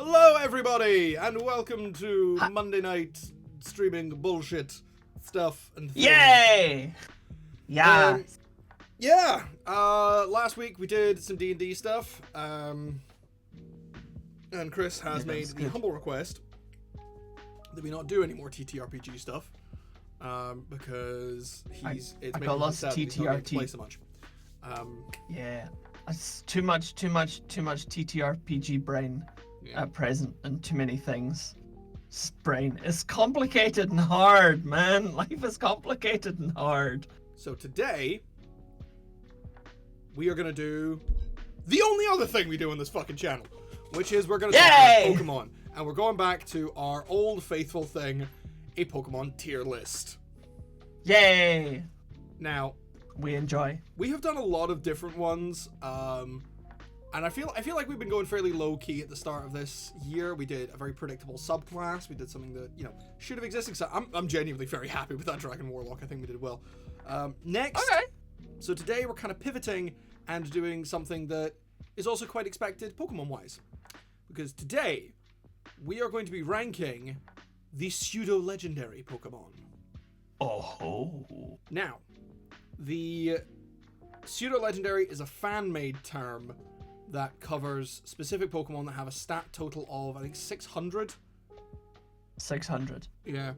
Hello, everybody, and welcome to Monday night streaming bullshit stuff and things. Yay! Yeah. Last week we did some D&D stuff, and Chris has made the humble request that we not do any more TTRPG stuff, because it's making him sad that he's not getting to play so much. Yeah. It's too much TTRPG brain at present, and too many things. Brain is complicated and hard, man. Life is complicated and hard. So today, we are going to do the only other thing we do on this fucking channel, which is we're going to talk about Pokemon. And we're going back to our old faithful thing, a Pokemon tier list. Yay! Now, we have done a lot of different ones, and I feel like we've been going fairly low key at the start of this year. We did a very predictable subclass. We did something that should have existed. So I'm genuinely very happy with that Dragon Warlock. I think we did well. Next, so today we're kind of pivoting and doing something that is also quite expected Pokemon wise, because today we are going to be ranking the pseudo legendary Pokemon. Oh. Now, the pseudo-legendary is a fan-made term that covers specific Pokemon that have a stat total of, I think, 600. 600. Yeah.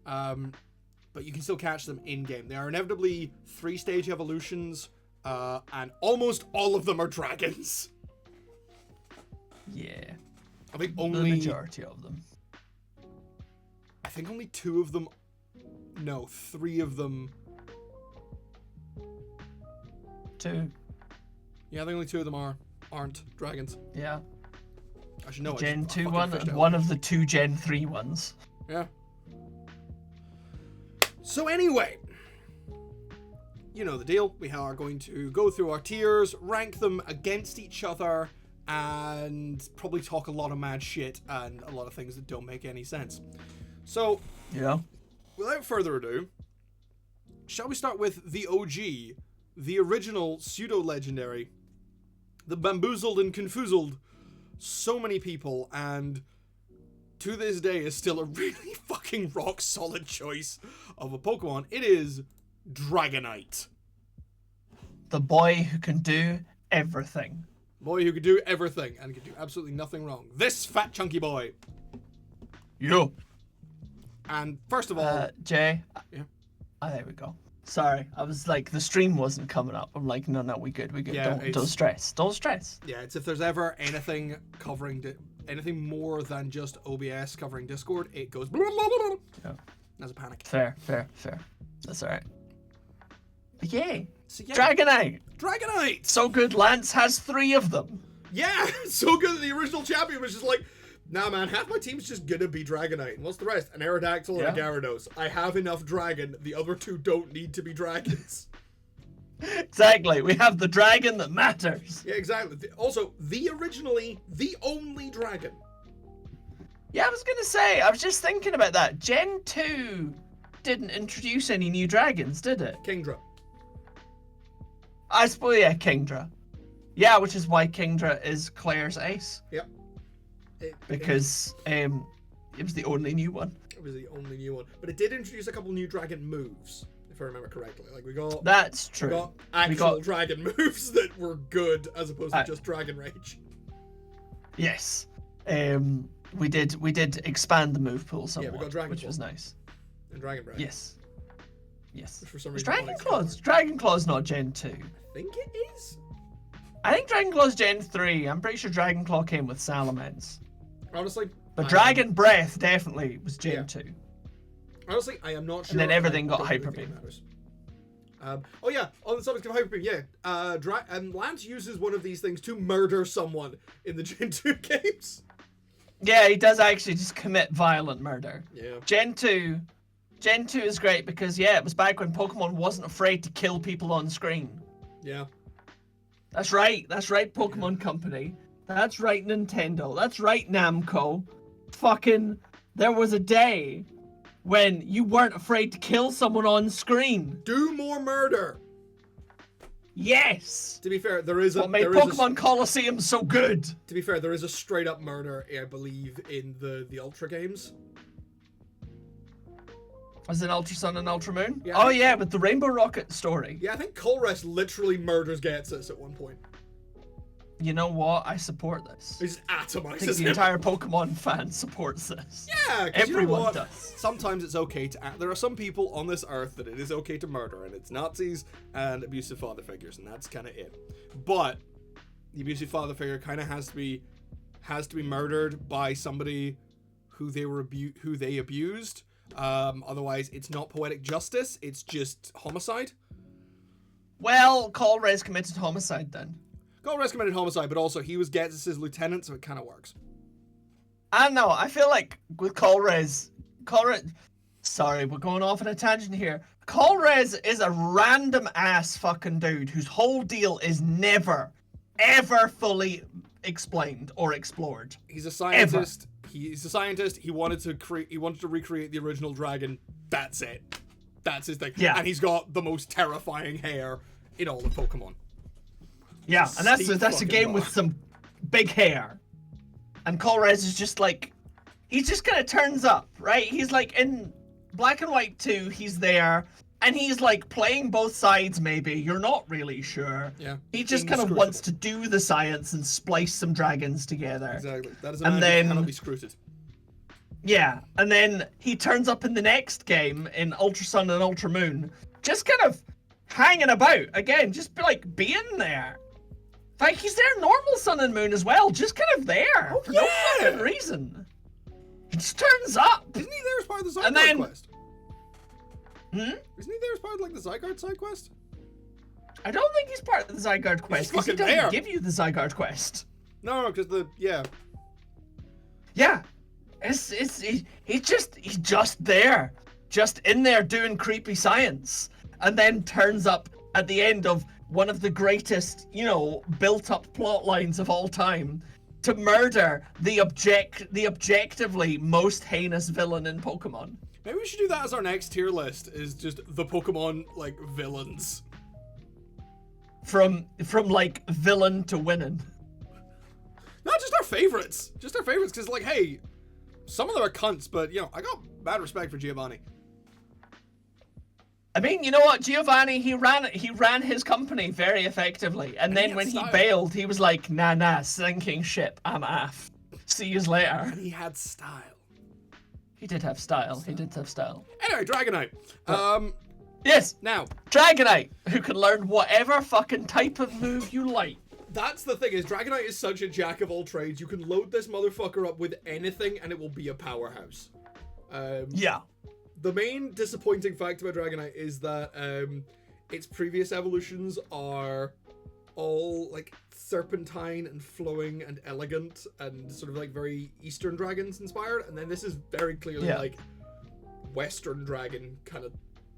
But you can still catch them in-game. They are inevitably 3-stage evolutions, and almost all of them are dragons. Yeah. I think the majority of them. I think only 2 of them... No, 3 of them... 2. Yeah, I think only 2 of them aren't dragons. Yeah. I should know. Gen 2 one and one of the 2 Gen 3 ones. Yeah. So anyway, you know the deal. We are going to go through our tiers, rank them against each other, and probably talk a lot of mad shit and a lot of things that don't make any sense. So, without further ado, shall we start with the OG, the original pseudo-legendary, the bamboozled and confused so many people, and to this day is still a really fucking rock-solid choice of a Pokemon. It is Dragonite. The boy who can do everything. Boy who can do everything and can do absolutely nothing wrong. This fat chunky boy. Yo. And first of all... Jay. Yeah. Oh, there we go. Sorry, I was like, the stream wasn't coming up. I'm like, no, we good. Yeah, don't stress. Don't stress. Yeah, it's if there's ever anything covering anything more than just OBS covering Discord, it goes blah, blah, blah, blah. Yeah. There's a panic. Fair. That's alright. Yay. So, yeah. Dragonite! So good, Lance has 3 of them. Yeah, so good that the original champion was just like, nah, man, half my team's just gonna be Dragonite. And what's the rest? An Aerodactyl and a Gyarados. I have enough dragon. The other 2 don't need to be dragons. Exactly. We have the dragon that matters. Yeah, exactly. Also, the only dragon. Yeah, I was gonna say, I was just thinking about that. Gen 2 didn't introduce any new dragons, did it? Kingdra. I suppose, yeah, Kingdra. Yeah, which is why Kingdra is Claire's ace. Yep. Because it was the only new one. It was the only new one. But it did introduce a couple new dragon moves, if I remember correctly. Like, we got... That's true. We got actual dragon moves that were good, as opposed to just Dragon Rage. Yes. We did expand the move pool somewhat, we got Dragon which Claw. Was nice. And Dragon Breath. Yes. Which for some reason Dragon Claw's not Gen 2. I think it is. I think Dragon Claw's Gen 3. I'm pretty sure Dragon Claw came with Salamence. Honestly. But Dragon Breath definitely was Gen 2. Honestly, I am not sure. And then everything got Hyper Beam. On the subject of Hyper Beam, Lance uses one of these things to murder someone in the Gen 2 games. Yeah, he does actually just commit violent murder. Yeah. Gen 2 is great because, it was back when Pokemon wasn't afraid to kill people on screen. Yeah. That's right, Pokemon Company. That's right, Nintendo. That's right, Namco. Fucking, there was a day when you weren't afraid to kill someone on screen. Do more murder. Yes! To be fair, there is a... What made Pokemon Colosseum so good? To be fair, there is a straight up murder, I believe, in the Ultra games. As in Ultra Sun and Ultra Moon? Yeah, oh yeah, with the Rainbow Rocket story. Yeah, I think Colress literally murders Getsus at one point. You know what? I support this. He just atomizes I think the him. entire Pokemon fan supports this. Yeah, everyone you know what? does. Sometimes it's okay to there are some people on this earth that it is okay to murder, and it's Nazis and abusive father figures, and that's kind of it. But the abusive father figure kind of has to be murdered by somebody who they abused. Otherwise, it's not poetic justice; it's just homicide. Well, Colress committed homicide then. Colress committed homicide, but also he was Getsus' lieutenant, so it kind of works. I don't know. I feel like with Colress, sorry, we're going off on a tangent here. Colress is a random ass fucking dude whose whole deal is never, ever fully explained or explored. He's a scientist. Ever. He's a scientist. He wanted to recreate the original dragon. That's it. That's his thing. Yeah. And he's got the most terrifying hair in all of Pokemon. Yeah, and that's a game with some big hair. And Colress is just like, he just kind of turns up, right? He's like in Black and White 2, he's there, and he's like playing both sides maybe, you're not really sure. Yeah. He just kind of wants to do the science and splice some dragons together. Exactly. That is a man who cannot be scruted. Yeah, and then he turns up in the next game in Ultra Sun and Ultra Moon, just kind of hanging about, again, just like being there. Like, he's there normal Sun and Moon as well, just kind of there, for no fucking reason. He just turns up. Isn't he there as part of the Zygarde quest? Hmm? Isn't he there as part of, like, the Zygarde side quest? I don't think he's part of the Zygarde quest, because he doesn't give you the Zygarde quest. No, because yeah. Yeah. He's just there. Just in there doing creepy science. And then turns up at the end of one of the greatest, built-up plot lines of all time to murder the objectively most heinous villain in Pokemon. Maybe we should do that as our next tier list, is just the Pokemon, like, villains. From like, villain to winning. Not just our favorites. Just our favorites, because, like, hey, some of them are cunts, but, I got bad respect for Giovanni. I mean, you know what, Giovanni, he ran his company very effectively, and then when he bailed, he was like, nah, sinking ship, I'm off. See yous later. And he had style. He did have style. He did have style. Anyway, Dragonite. Yes. Now, Dragonite, who can learn whatever fucking type of move you like. That's the thing, is Dragonite is such a jack of all trades. You can load this motherfucker up with anything, and it will be a powerhouse. Yeah. The main disappointing fact about Dragonite is that its previous evolutions are all like serpentine and flowing and elegant and sort of like very Eastern Dragons inspired, and then this is very clearly like Western Dragon kind of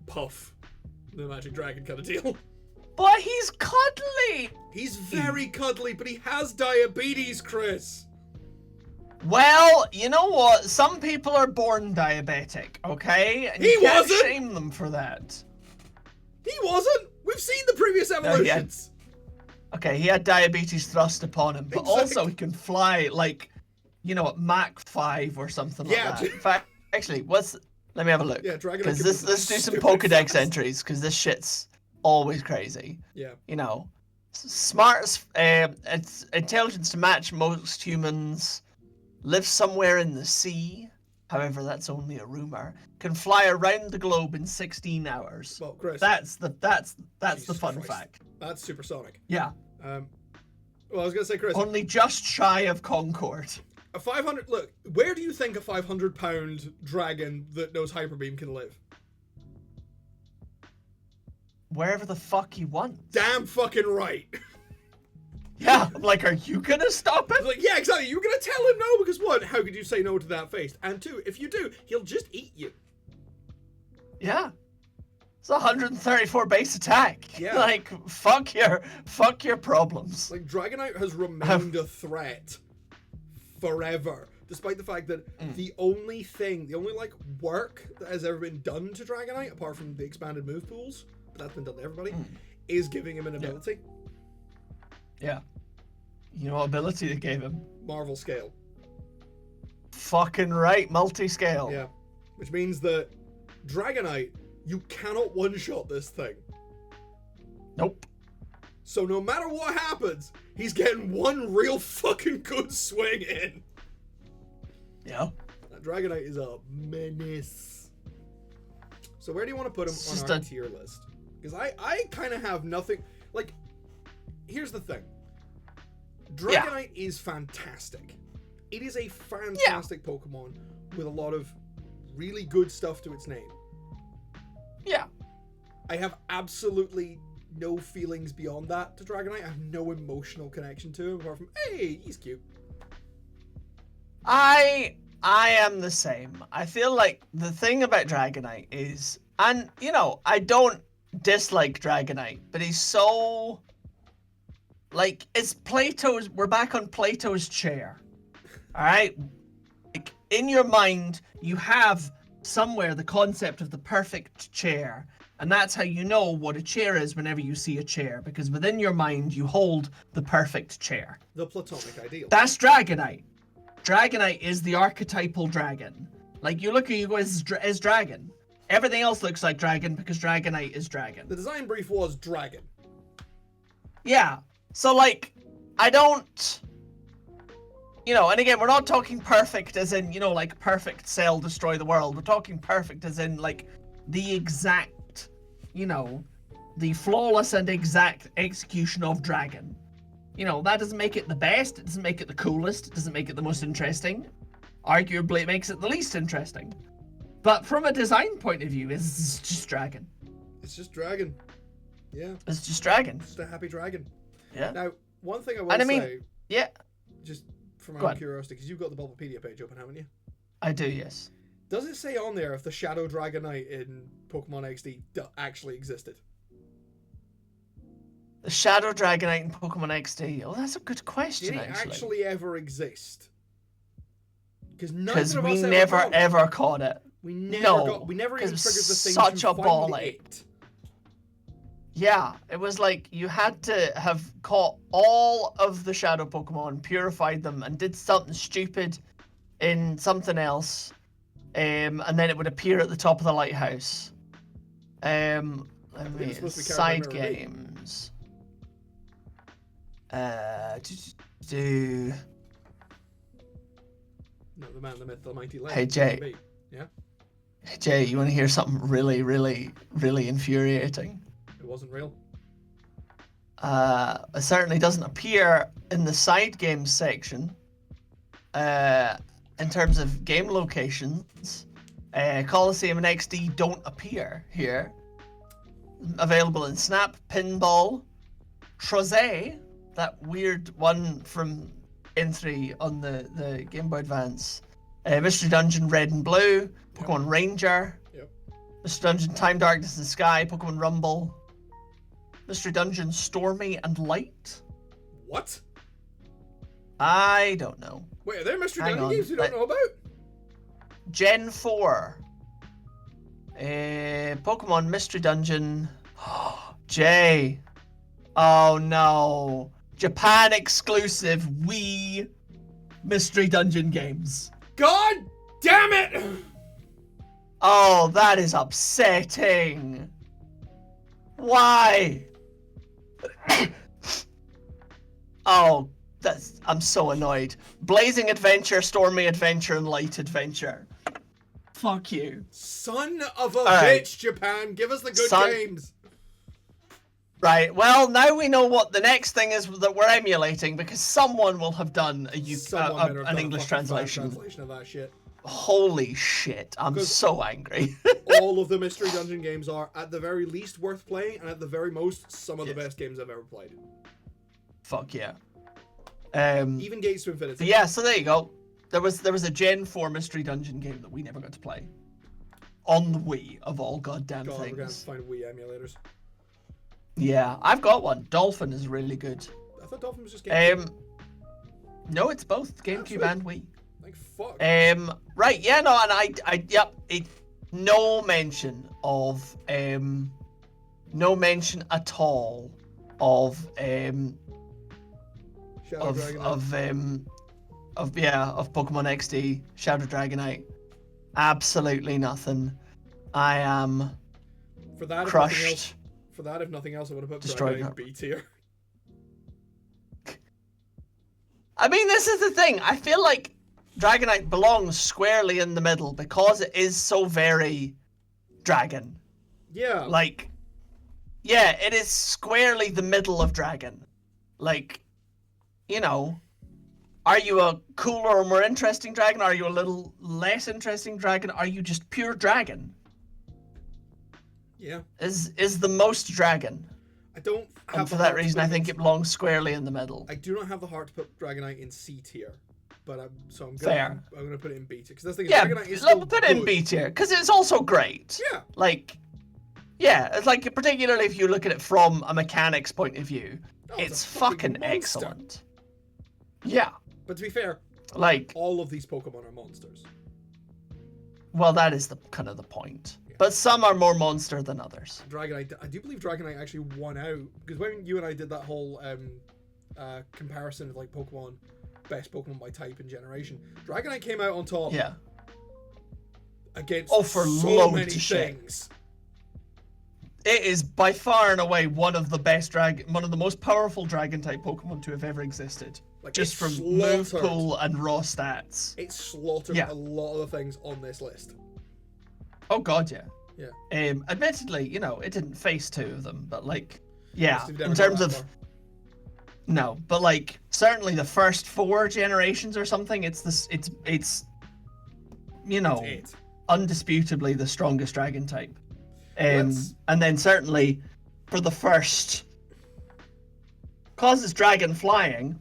puff, the Magic Dragon kind of deal. But he's cuddly! He's very cuddly, but he has diabetes, Chris! Well, you know what? Some people are born diabetic, okay? And you can't shame them for that. He wasn't! We've seen the previous evolutions! Okay, he had diabetes thrust upon him, but also he can fly like, at Mach 5 or something like that. In fact, actually, let me have a look. Yeah, Dragonite. Because let's do some Pokedex entries, because this shit's always crazy. Yeah. Smart, it's intelligence to match most humans. Lives somewhere in the sea. However, that's only a rumor. Can fly around the globe in 16 hours. Well, Chris. That's the fun fact. That's supersonic. Yeah. Well, I was gonna say, Chris. Only just shy of Concord. A 500. Look, where do you think a 500-pound dragon that knows Hyper Beam can live? Wherever the fuck he wants. Damn fucking right. Yeah, I'm like, are you gonna stop him? Like, yeah, exactly. You're gonna tell him no, because one, how could you say no to that face? And two, if you do, he'll just eat you. Yeah. It's 134 base attack. Yeah. Like, fuck your problems. Like, Dragonite has remained a threat forever, despite the fact that the only like work that has ever been done to Dragonite, apart from the expanded move pools, but that's been done to everybody, is giving him an ability. Yeah. You know what ability they gave him? Marvel scale. Fucking right, multi-scale. Yeah. Which means that Dragonite, you cannot one-shot this thing. Nope. So no matter what happens, he's getting one real fucking good swing in. Yeah. That Dragonite is a menace. So where do you want to put him on our tier list? Because I kind of have nothing... Like, here's the thing. Dragonite is fantastic. It is a fantastic Pokemon with a lot of really good stuff to its name. Yeah. I have absolutely no feelings beyond that to Dragonite. I have no emotional connection to him apart from, hey, he's cute. I am the same. I feel like the thing about Dragonite is, and you know, I don't dislike Dragonite, but he's so like, it's Plato's, we're back on Plato's chair. All right? Like, in your mind, you have somewhere the concept of the perfect chair. And that's how you know what a chair is whenever you see a chair, because within your mind, you hold the perfect chair. The platonic ideal. That's Dragonite. Dragonite is the archetypal dragon. Like, you look at you go, is dragon. Everything else looks like dragon because Dragonite is dragon. The design brief was dragon. Yeah. So, like, I don't... You know, and again, we're not talking perfect as in, you know, like, perfect cell destroy the world. We're talking perfect as in, like, the exact, you know, the flawless and exact execution of dragon. You know, that doesn't make it the best, it doesn't make it the coolest, it doesn't make it the most interesting. Arguably, it makes it the least interesting. But from a design point of view, it's just dragon. It's just dragon. Yeah. It's just dragon. Just a happy dragon. Yeah. Now, one thing I will say... Yeah. Just from my own curiosity, because you've got the Bulbapedia page open, haven't you? I do, yes. Does it say on there if the Shadow Dragonite in Pokemon XD actually existed? The Shadow Dragonite in Pokemon XD? Oh, that's a good question, Did it actually ever exist? Because we never ever caught it. We never we never even triggered the thing such to a ball find ache. it. Yeah, it was like you had to have caught all of the Shadow Pokemon, purified them, and did something stupid in something else, and then it would appear at the top of the lighthouse. Side games. No, the man, the myth, the mighty legend. Hey Jay. Yeah. Hey Jay, you want to hear something really, really, really infuriating? It wasn't real. It certainly doesn't appear in the side games section. In terms of game locations, Coliseum and XD don't appear here. Available in Snap, Pinball, Troze, that weird one from N3 on the Game Boy Advance, Mystery Dungeon Red and Blue, Pokemon Ranger, Mystery Dungeon Time, Darkness and Sky, Pokemon Rumble, Mystery Dungeon Stormy and Light. What? I don't know. Wait, are there Mystery Dungeon games you don't know about? Gen 4. Pokemon Mystery Dungeon. Jay. Oh no. Japan exclusive Wii Mystery Dungeon games. God damn it! Oh, that is upsetting. Why? Oh, I'm so annoyed. Blazing Adventure, Stormy Adventure, and Light Adventure. Fuck you. Son of a bitch, Japan. Give us the good games. Right, well, now we know what the next thing is that we're emulating, because someone will have done an English translation of that shit. Holy shit, I'm so angry. All of the Mystery Dungeon games are, at the very least, worth playing, and at the very most, some of the best games I've ever played. Fuck yeah. Even Gates to Infinity. Yeah, so there you go. There was a Gen 4 Mystery Dungeon game that we never got to play. On the Wii, of all goddamn things. We're gonna find Wii emulators. Yeah, I've got one. Dolphin is really good. I thought Dolphin was just GameCube. No, it's both GameCube and Wii. Like fuck. Right, yeah, no, and no mention of no mention at all of Shadow Dragonite. of Pokemon XD, Shadow Dragonite. Absolutely nothing. I am For that, crushed. if nothing else, I would have put Destroyed Dragonite her. in B tier. I mean, this is the thing. I feel like Dragonite belongs squarely in the middle because it is so very dragon. Yeah. Like, yeah, it is squarely the middle of dragon. Like, you know, are you a cooler or more interesting dragon? Are you a little less interesting dragon? Are you just pure dragon? Yeah. Is the most dragon. I don't have And for the that heart to reason, put I it think in- it belongs squarely in the middle. I do not have the heart to put Dragonite in C tier, but I'm gonna Fair. I'm gonna put it in B tier because this thing is Yeah, Dragonite is still put it in good. B tier because it's also great. Yeah. Like, yeah, it's like particularly if you look at it from a mechanics point of view, Oh, it's a fucking fucking monster. excellent. Yeah, But to be fair, like, all of these Pokemon are monsters. well, that is the kind of the point. Yeah. But some are more monster than others. Dragonite, I do believe Dragonite actually won out because when you and I did that whole comparison of like Pokemon, best Pokemon by type and generation, Dragonite came out on top Yeah. against For so loads many of shit. things. It is by far and away one of the most powerful dragon type Pokemon to have ever existed. Like, Just it from move slaughtered- pool and raw stats. It slaughtered Yeah. a lot of the things on this list. Oh god, yeah. Yeah. Admittedly, you know, it didn't face two of them, but like, yeah, Must have never in got terms that of far. no, but like certainly the first 4 generations or something, it's you know, It's it. undisputably the strongest dragon type. Let's- And then certainly for the first, cause it's dragon flying,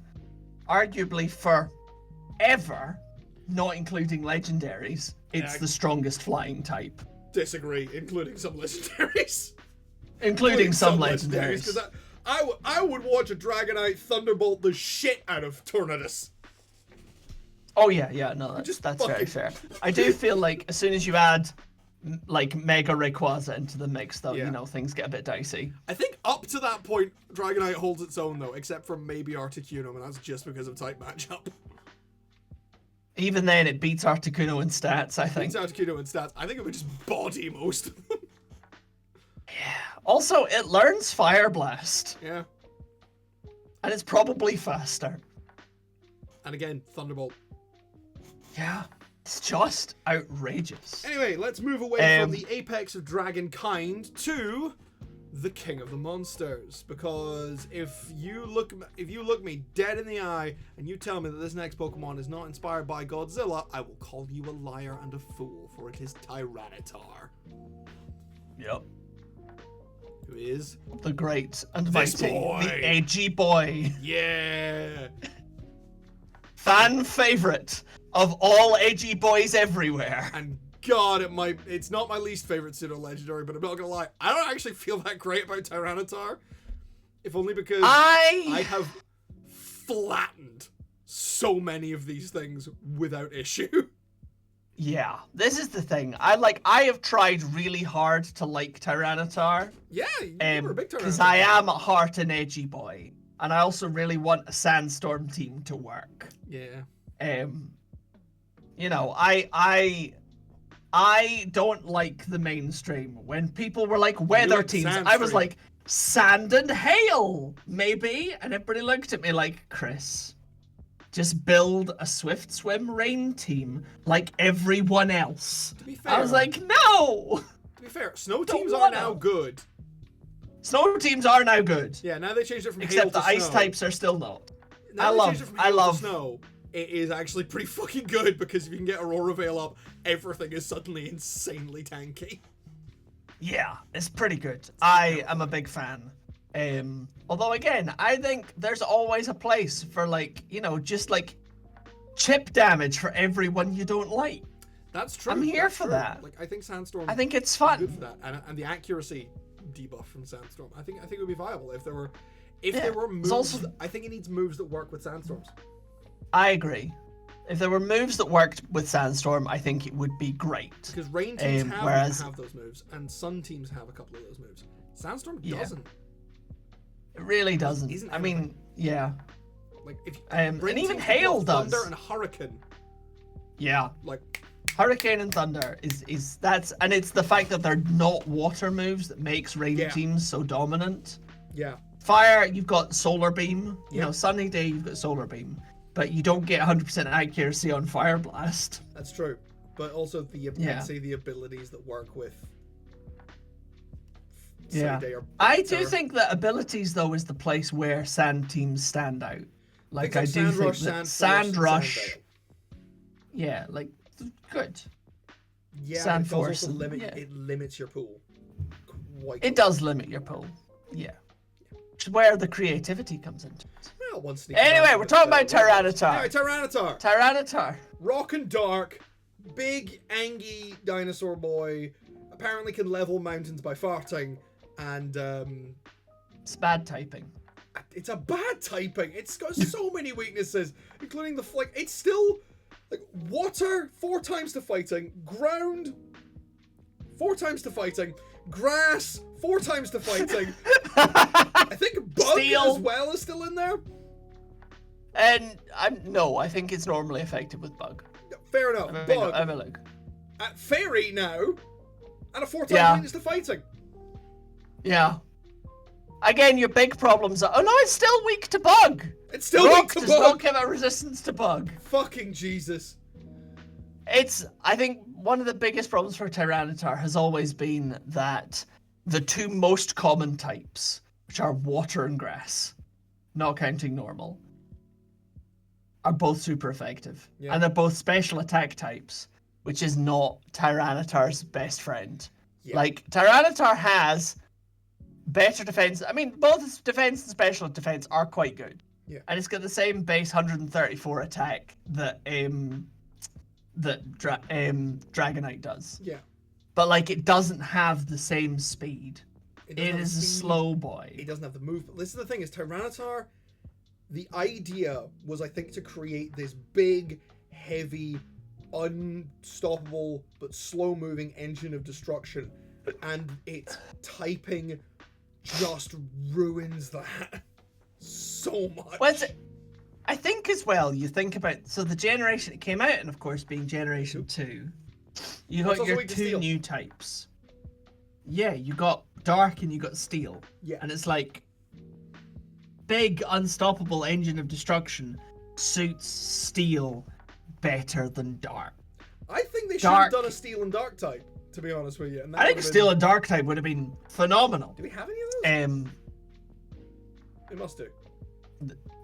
arguably forever, not including legendaries, it's Yeah. the strongest flying type. Disagree, including some legendaries. Including some legendaries. Because I would watch a Dragonite Thunderbolt the shit out of Tornadus. Oh yeah, no, Just that's very fucking- fair. I do feel like as soon as you add like Mega Rayquaza into the mix, though, Yeah. you know, things get a bit dicey. I think up to that point, Dragonite holds its own though, except for maybe Articuno, and that's just because of type matchup. Even then, it beats Articuno in stats, I think. Beats Articuno in stats. I think it would just body most of them. Also, it learns Fire Blast, Yeah. and it's probably faster. And again, Thunderbolt. Yeah, it's just outrageous. Anyway, let's move away from Um, the apex of dragonkind to the king of the monsters. Because if you look me dead in the eye and you tell me that this next Pokemon is not inspired by Godzilla, I will call you a liar and a fool, for it is Tyranitar, Yep. who is The great and This mighty, boy. the edgy boy. yeah. Fan favorite of all edgy boys everywhere. And God, it's not my least favorite pseudo legendary, but I'm not gonna lie, I don't actually feel that great about Tyranitar. If only because I have flattened so many of these things without issue. Yeah, this is the thing. I have tried really hard to like Tyranitar. Yeah, you were a big Tyranitar. Because I am at heart an edgy boy. And I also really want a Sandstorm team to work. Yeah. You know, I don't like the mainstream. When people were like weather like teams, Sand I was Stream. like, sand and hail, maybe? And everybody looked at me like, Chris, just build a Swift Swim Rain team like everyone else. To be fair, I was like, no! to be fair, snow Don't teams are wanna. now good. Snow teams are now good. Yeah, now they changed it from hail Except to the ice snow. types are still not. Now I they love- changed it from I hail love- to snow. It is actually pretty fucking good because if you can get Aurora Veil up, everything is suddenly insanely tanky. Yeah, it's pretty good. I am a big fan. Although again, I think there's always a place for like, you know, just like chip damage for everyone you don't like. That's true. I'm here that's for true. that. Like I think Sandstorm. I think it's is good fun. for that, and the accuracy debuff from Sandstorm. I think it would be viable if there were Yeah, there were it's moves. also- I think it needs moves that work with Sandstorms. I agree. If there were moves that worked with Sandstorm, I think it would be great. Because rain teams have those moves, and sun teams have a couple of those moves. Sandstorm doesn't. It really doesn't. Isn't I mean, yeah. Like if and even hail does. Thunder and hurricane. Yeah. Like hurricane and thunder is that's, and it's the fact that they're not water moves that makes rain teams so dominant. Yeah. Fire, you've got solar beam. You know, sunny day, you've got solar beam, but you don't get 100% accuracy on fire blast. That's true, but also the the abilities that work with. I do think that abilities though is the place where sand teams stand out. Like I do think that Sand Rush. Yeah, like good. Yeah, Sand it Force. Also it limits your pool. It does limit your pool. Yeah. Which is where the creativity comes into it. Well, anyway, we're talking about Tyranitar. Anyway, Tyranitar. Tyranitar. Rock and dark, big, angy dinosaur boy. Apparently can level mountains by farting, and it's bad typing. It's a bad typing. It's got so many weaknesses, including the it's still like water 4 times to fighting, ground 4 times to fighting, grass 4 times to fighting. I think bug Steel. as well is still in there. And I think it's normally effective with bug. Fair enough. Bug. I'm a look. At fairy now, and a 4 times weakness to fighting. Yeah. Again, your big problems are. Oh no, it's still weak to bug. It's still weak to bug. Does not give a resistance to bug. Fucking Jesus. I think one of the biggest problems for Tyranitar has always been that the 2 most common types, which are water and grass, not counting normal, are both super effective. Yeah. And they're both special attack types, which is not Tyranitar's best friend. Yeah. Like, Tyranitar has better defense. I mean, both defense and special defense are quite good. Yeah. And it's got the same base 134 attack that Dragonite does. Yeah. But like it doesn't have the same speed. It is a slow boy. It doesn't have the move. But this is the thing: is Tyranitar. The idea was, I think, to create this big, heavy, unstoppable but slow-moving engine of destruction, and its typing just ruins that so much. Well, I think as well, you think about, so the generation it came out in, of course, being Generation 2, you got your 2 new types. Yeah, you got Dark and you got Steel. Yeah. And it's like, big, unstoppable engine of destruction suits Steel better than Dark. I think they should have done a Steel and Dark type, to be honest with you. And I think Steel and Dark type would have been phenomenal. Do we have any of those? They must do.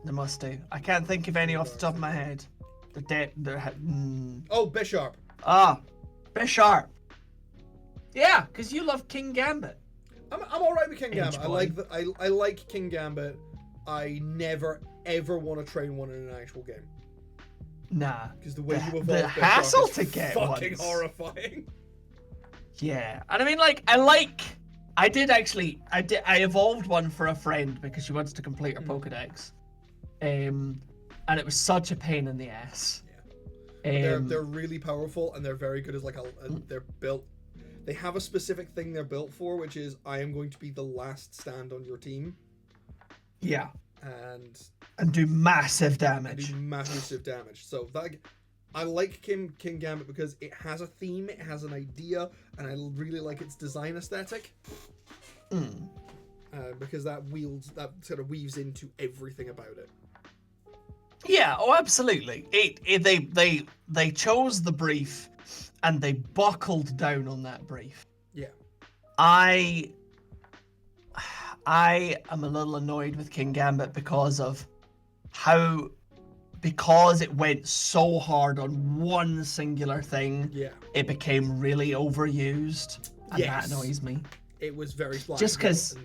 They must do. I can't think of any off the top of my head. Oh, Bisharp. Ah, Bisharp. Yeah, because you love King Gambit. I'm alright with King Gambit. I like King Gambit. I never ever want to train one in an actual game. Nah. Because the way you evolve the hassle to get fucking horrifying. Yeah, and I mean, like, I evolved one for a friend because she wants to complete her Pokedex. And it was such a pain in the ass. Yeah. They're really powerful, and they're very good as they're built. They have a specific thing they're built for, which is I am going to be the last stand on your team. Yeah. And do massive damage. So I like King Gambit because it has a theme, it has an idea, and I really like its design aesthetic. Because that sort of weaves into everything about it. Yeah, absolutely. They chose the brief, and they buckled down on that brief. Yeah. I am a little annoyed with King Gambit because it went so hard on one singular thing. Yeah. It became really overused, and that annoys me. It was very splash. Just because.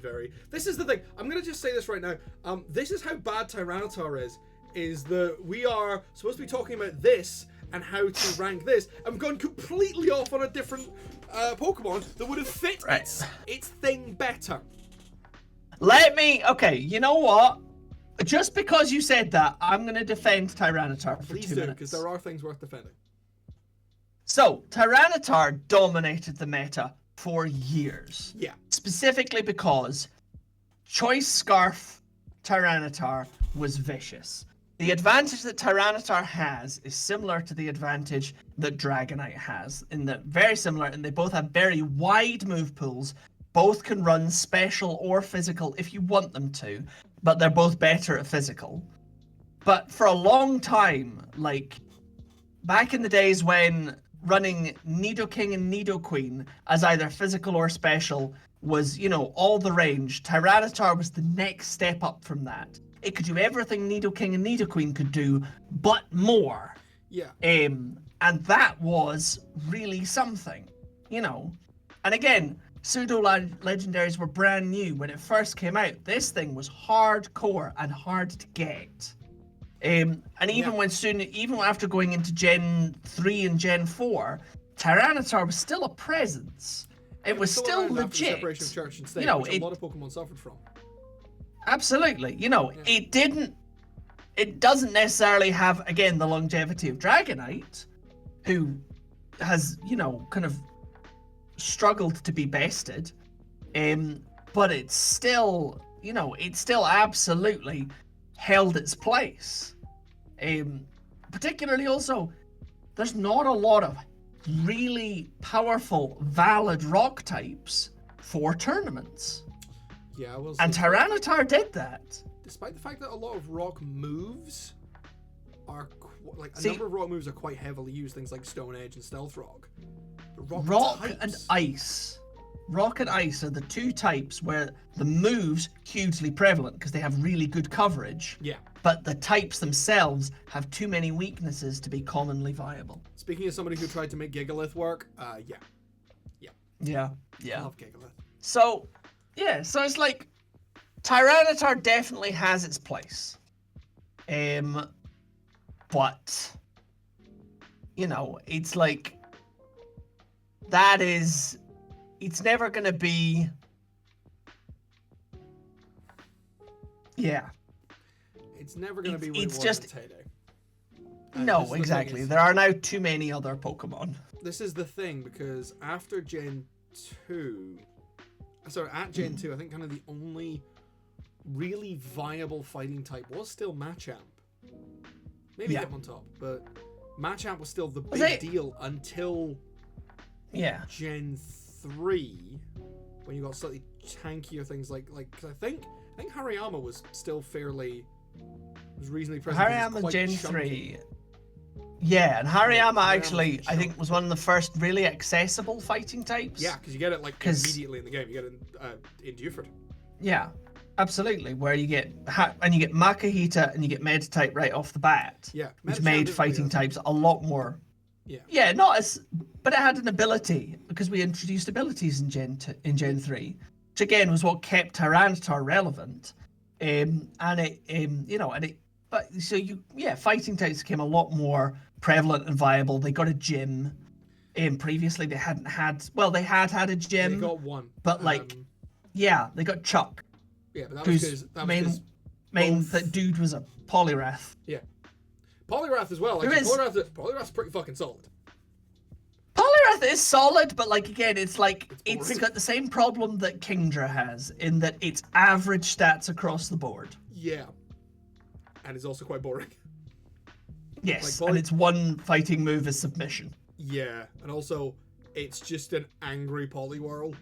This is the thing. I'm gonna just say this right now. This is how bad Tyranitar is that we are supposed to be talking about this and how to rank this. I'm going completely off on a different Pokemon that would have fit its thing better. Okay, you know what? Just because you said that, I'm going to defend Tyranitar for Please 2 do, minutes. because there are things worth defending. So, Tyranitar dominated the meta for years. Yeah. Specifically because Choice Scarf Tyranitar was vicious. The advantage that Tyranitar has is similar to the advantage that Dragonite has, in that very similar, and they both have very wide move pools. Both can run special or physical if you want them to, but they're both better at physical. But for a long time, like back in the days when running Nidoking and Nidoqueen as either physical or special was, you know, all the range, Tyranitar was the next step up from that. It could do everything Nidoking and Nidoqueen could do, but more. Yeah. And that was really something, you know. And again, Pseudo legendaries were brand new when it first came out. This thing was hardcore and hard to get. And even even after going into Gen 3 and Gen 4, Tyranitar was still a presence. It was still legit. After the separation of church and state, you know, which a lot of Pokemon suffered from. Absolutely. You know, it doesn't necessarily have, again, the longevity of Dragonite, who has, you know, kind of struggled to be bested. But it's still, you know, it still absolutely held its place. Particularly also, there's not a lot of really powerful, valid rock types for tournaments. Yeah, well, and Tyranitar did that. Despite the fact that a lot of rock moves are number of rock moves are quite heavily used, things like Stone Edge and Stealth Rock. Rock and Ice. Rock and Ice are the two types where the moves hugely prevalent because they have really good coverage. Yeah. But the types themselves have too many weaknesses to be commonly viable. Speaking of somebody who tried to make Gigalith work, yeah. Yeah. I love Gigalith. So it's like Tyranitar definitely has its place. But you know, it's like it's never gonna be. It's never gonna be what it's it was just in its heyday. No, exactly. There are now too many other Pokemon. This is the thing, because after Gen 2, at Gen 2, I think kind of the only really viable fighting type was still Machamp. Maybe Hitmontop, but Machamp was still the big deal until Gen 3, when you got slightly tankier things like cause I think Hariyama was still reasonably present. Hariyama Gen 3. Yeah, and Hariyama actually, I think, was one of the first really accessible fighting types. Yeah, because you get it immediately in the game. You get it in Dewford. Yeah, absolutely. Where you get Makahita and you get Meditite right off the bat. Yeah, which made fighting types a lot more. Yeah. Yeah, but it had an ability because we introduced abilities in Gen 3, which again was what kept Tyranitar relevant. Fighting types became a lot more prevalent and viable. They got a gym. Previously they hadn't had. Well, they had a gym. They got one. But they got Chuck. Yeah, but that was because that dude was a Poliwrath. Yeah, Poliwrath as well. Poliwrath's pretty fucking solid. Poliwrath is solid, but again, it's got the same problem that Kingdra has in that it's average stats across the board. Yeah, and it's also quite boring. Yes, and its one fighting move is submission. Yeah, and also it's just an angry Poliwhirl.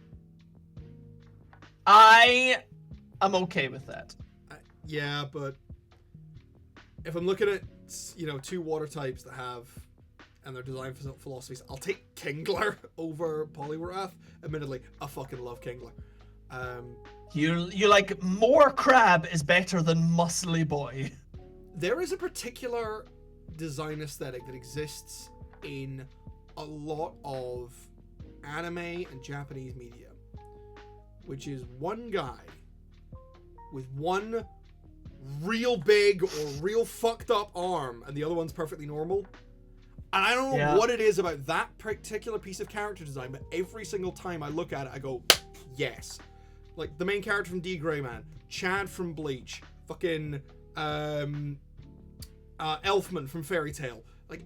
I am okay with that. Yeah, but if I'm looking at two water types that have and their design philosophies, I'll take Kingler over Poliwrath. Admittedly, I fucking love Kingler. You like more crab is better than muscly boy. There is a particular design aesthetic that exists in a lot of anime and Japanese media, which is one guy with one real big or real fucked up arm and the other one's perfectly normal. And I don't know what it is about that particular piece of character design, but every single time I look at it, I go, yes. Like the main character from D. Grey Man, Chad from Bleach, fucking Elfman from Fairy Tail. Like,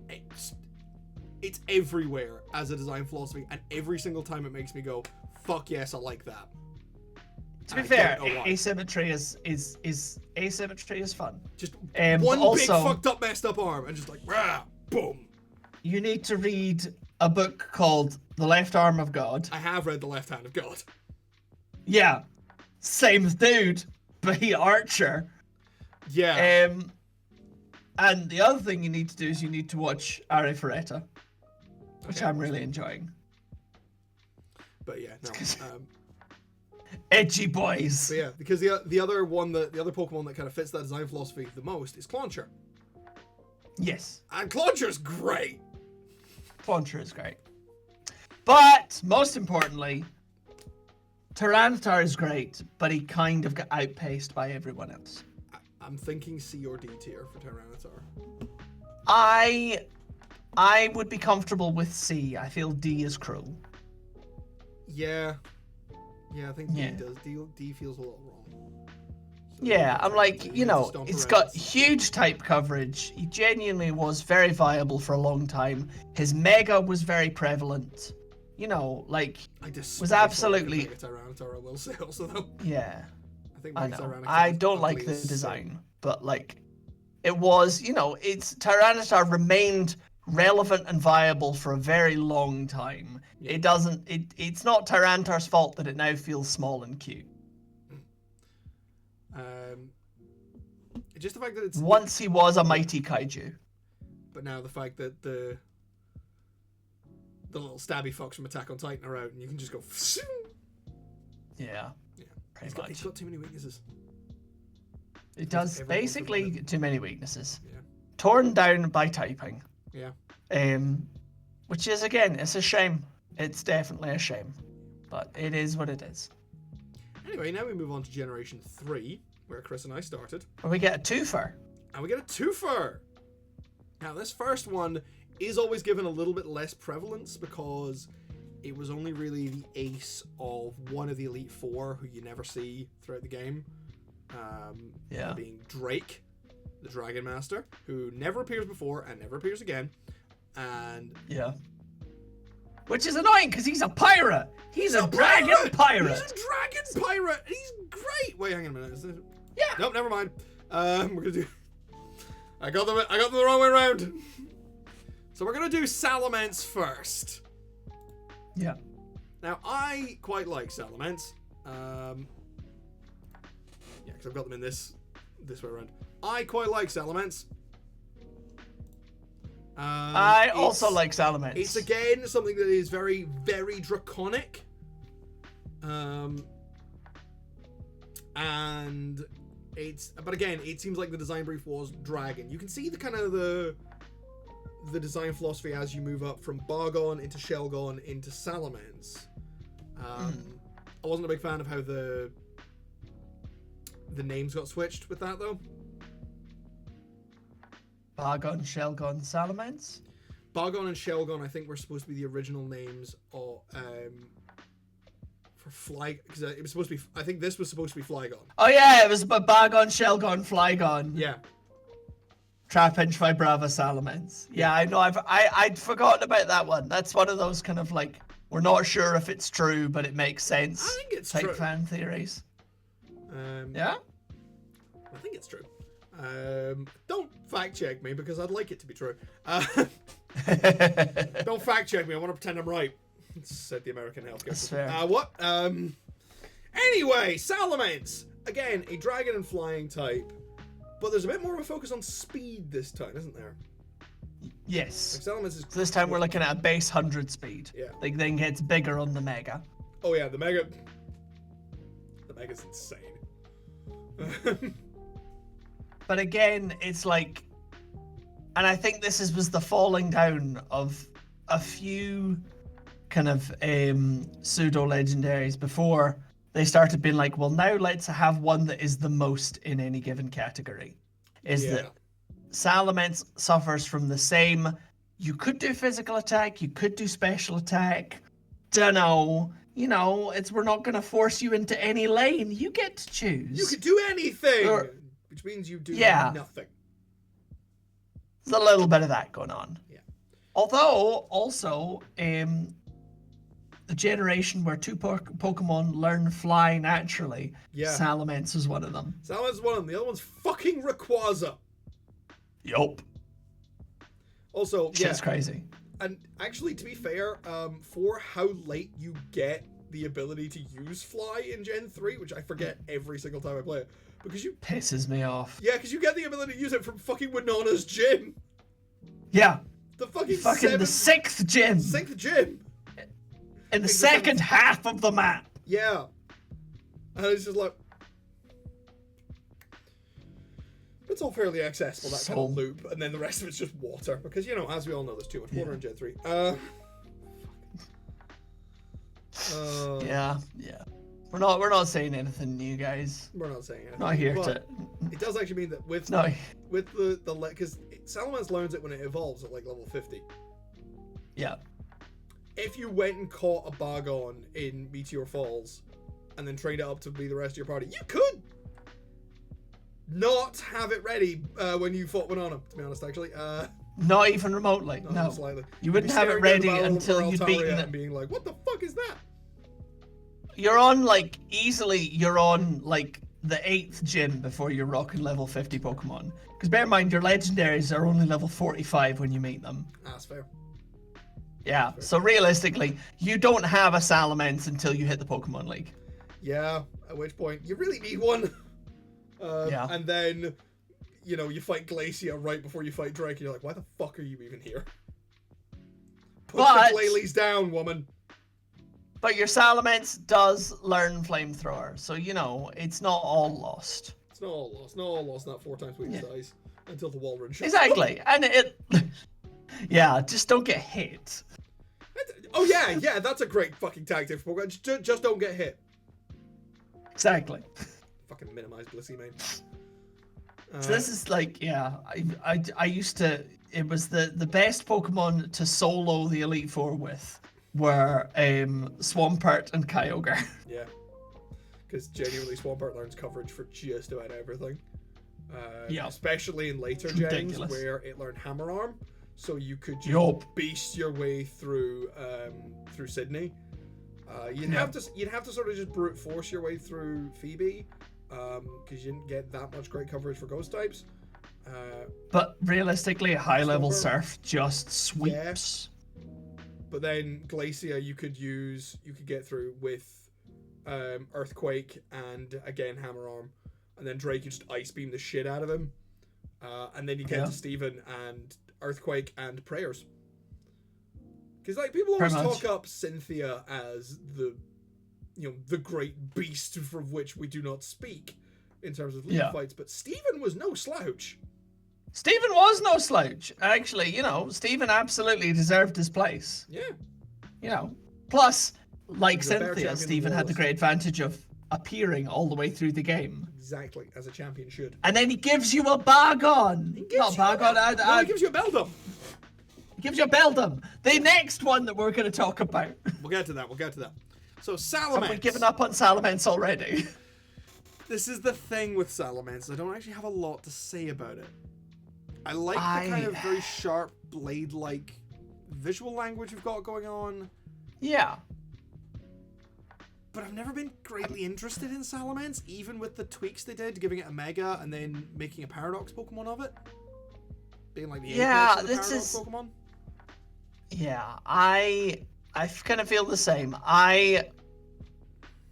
it's everywhere as a design philosophy, and every single time it makes me go, fuck yes, I like that. To be fair, asymmetry is fun. Just one also, big fucked up, messed up arm, and just like, rah, boom. You need to read a book called The Left Arm of God. I have read The Left Hand of God. Yeah, same dude, but he Archer. Yeah. And the other thing you need to do is you need to watch Ari Ferretta, which I'm really enjoying. But yeah, no. Edgy boys. But yeah, because the other Pokemon that kind of fits that design philosophy the most is Clauncher. Yes. And Clauncher's great. Clauncher is great. But most importantly, Tyranitar is great, but he kind of got outpaced by everyone else. I'm thinking C or D tier for Tyranitar. I would be comfortable with C. I feel D is cruel. Yeah. Yeah, I think D does. D feels a little wrong. So yeah, I'm like, it's got huge type coverage. He genuinely was very viable for a long time. His Mega was very prevalent. Was absolutely... Mega Tyranitar, I will say also, though. Yeah. I know. I don't like the design, but it was, it's Tyranitar remained relevant and viable for a very long time. Yeah. It's not Tyranitar's fault that it now feels small and cute. Just the fact that it's once he was a mighty kaiju, but now the fact that the little stabby fucks from Attack on Titan are out, and you can just go. Yeah. He's got too many weaknesses. It does basically too many weaknesses. Yeah. Torn down by typing. Yeah. Which is again, it's a shame. It's definitely a shame, but it is what it is. Anyway, now we move on to Generation 3, where Chris and I started. And we get a twofer. Now, this first one is always given a little bit less prevalence because it was only really the ace of one of the Elite Four who you never see throughout the game. Being Drake, the Dragon Master, who never appears before and never appears again. And which is annoying because he's a pirate. He's a dragon pirate. He's a dragon pirate. He's great. Wait, hang on a minute. Yeah. Nope, never mind. We're gonna do. I got them the wrong way around. So we're gonna do Salamence first. Yeah. Now I quite like Salamence. Because I've got them in this way around. I quite like Salamence. I also like Salamence. It's again something that is very, very draconic. But again, it seems like the design brief was dragon. You can see the kind of the design philosophy as you move up from Bargon into Shelgon into Salamence. I wasn't a big fan of how the names got switched with that though. Bargon, Shelgon, Salamence? Bargon and Shelgon, I think, were supposed to be the original names of, for Fly, because it was supposed to be, I think this was supposed to be Flygon. Oh yeah, it was Bargon, Shelgon, Flygon. Yeah. Trapinch, Vibrava, Salamence. Yeah, I know, I'd forgotten about that one. That's one of those kind of like, we're not sure if it's true, but it makes sense. I think it's true. Type fan theories. Yeah? I think it's true. Don't fact check me because I'd like it to be true. Don't fact check me. I want to pretend I'm right. Said the American healthcare. That's fair. What? Anyway, Salamence. Again, a dragon and flying type. But there's a bit more of a focus on speed this time, isn't there? Yes. Like Salamence is... So this time we're looking at a base 100 speed. Yeah. Like then gets bigger on the Mega. Oh yeah, the Mega's insane. But again, it's like, and I think this was the falling down of a few kind of pseudo legendaries before they started being like, well, now let's have one that is the most in any given category. That Salamence suffers from the same, you could do physical attack, you could do special attack, dunno. We're not going to force you into any lane. You get to choose. You could do anything. which means you do Yeah. nothing. There's a little bit of that going on. Yeah. Although, also, the generation where two Pokemon learn fly naturally, Yeah. Salamence is one of them. Salamence is one of them. The other one's fucking Rayquaza. Yup. Also, yeah. Shit's crazy. And actually, to be fair, for how late you get the ability to use Fly in Gen 3, which I forget every single time I play it, because you... Pisses me off. Yeah, because you get the ability to use it from fucking Winona's gym. Yeah. The fucking the sixth gym. Sixth gym. In the second half of the map. Yeah. And it's just like... It's all fairly accessible, that kind of loop, and then the rest of it's just water. Because, you know, as we all know, there's too much water in Gen 3. Yeah. We're not saying anything new, guys. We're not saying anything. Not here to... It does actually mean that with No. with the because Salamence learns it when it evolves at like level 50. Yeah. If you went and caught a Bagon in Meteor Falls and then trained it up to be the rest of your party, you could not have it ready when you fought Winona, to be honest, actually. Not even remotely. Not No. even slightly. You wouldn't have it ready until you'd beaten it. it. And being like, what the fuck is that? You're on, like, you're on, like, the 8th gym before you're rocking level 50 Pokemon. Because bear in mind, your legendaries are only level 45 when you meet them. That's fair. Yeah, so realistically, you don't have a Salamence until you hit the Pokemon League. Yeah, at which point, you really need one. Yeah. And then, you know, you fight Glacia right before you fight Drake, and you're like, why the fuck are you even here? Put the Glalie down, woman. But your Salamence does learn Flamethrower, so, you know, it's not all lost. It's not all lost. Not all lost, not 4 times weakness dies. Until the Walrein shows Exactly. And it... Yeah, just don't get hit. Oh, yeah, that's a great fucking tactic for Pokemon. Just don't get hit. Exactly. Fucking minimize Blissey, mate. So this is like, yeah, I used to... It was the best Pokemon to solo the Elite Four with were Swampert and Kyogre. Yeah. Because genuinely Swampert learns coverage for just about everything. Yeah. Especially in later gens where it learned Hammer Arm. So you could just beast your way through Sydney. You'd have to sort of just brute force your way through Phoebe, because you didn't get that much great coverage for ghost types. But realistically, high level Surf just sweeps. Yeah. But then Glacia you could get through with Earthquake and again Hammer Arm, and then Drake you just Ice Beam the shit out of him, and then you get to Steven and Earthquake and Prayers. Because like people always talk up Cynthia as the great beast from which we do not speak in terms of league fights, but Steven was no slouch. Steven was no slouch. Actually, Steven absolutely deserved his place. Yeah. Plus, like Cynthia, Steven had the great advantage of appearing all the way through the game. Exactly, as a champion should. And then he gives you a Bagon. He gives you a Beldum. He gives you a Beldum. The next one that we're going to talk about. We'll get to that. So Salamence. Have we given up on Salamence already? This is the thing with Salamence. I don't actually have a lot to say about it. I like the kind of very sharp, blade-like visual language we've got going on. Yeah. But I've never been greatly interested in Salamence, even with the tweaks they did, giving it a Mega and then making a Paradox Pokemon of it. Being like the apex of the Paradox Pokemon. Yeah, I kind of feel the same.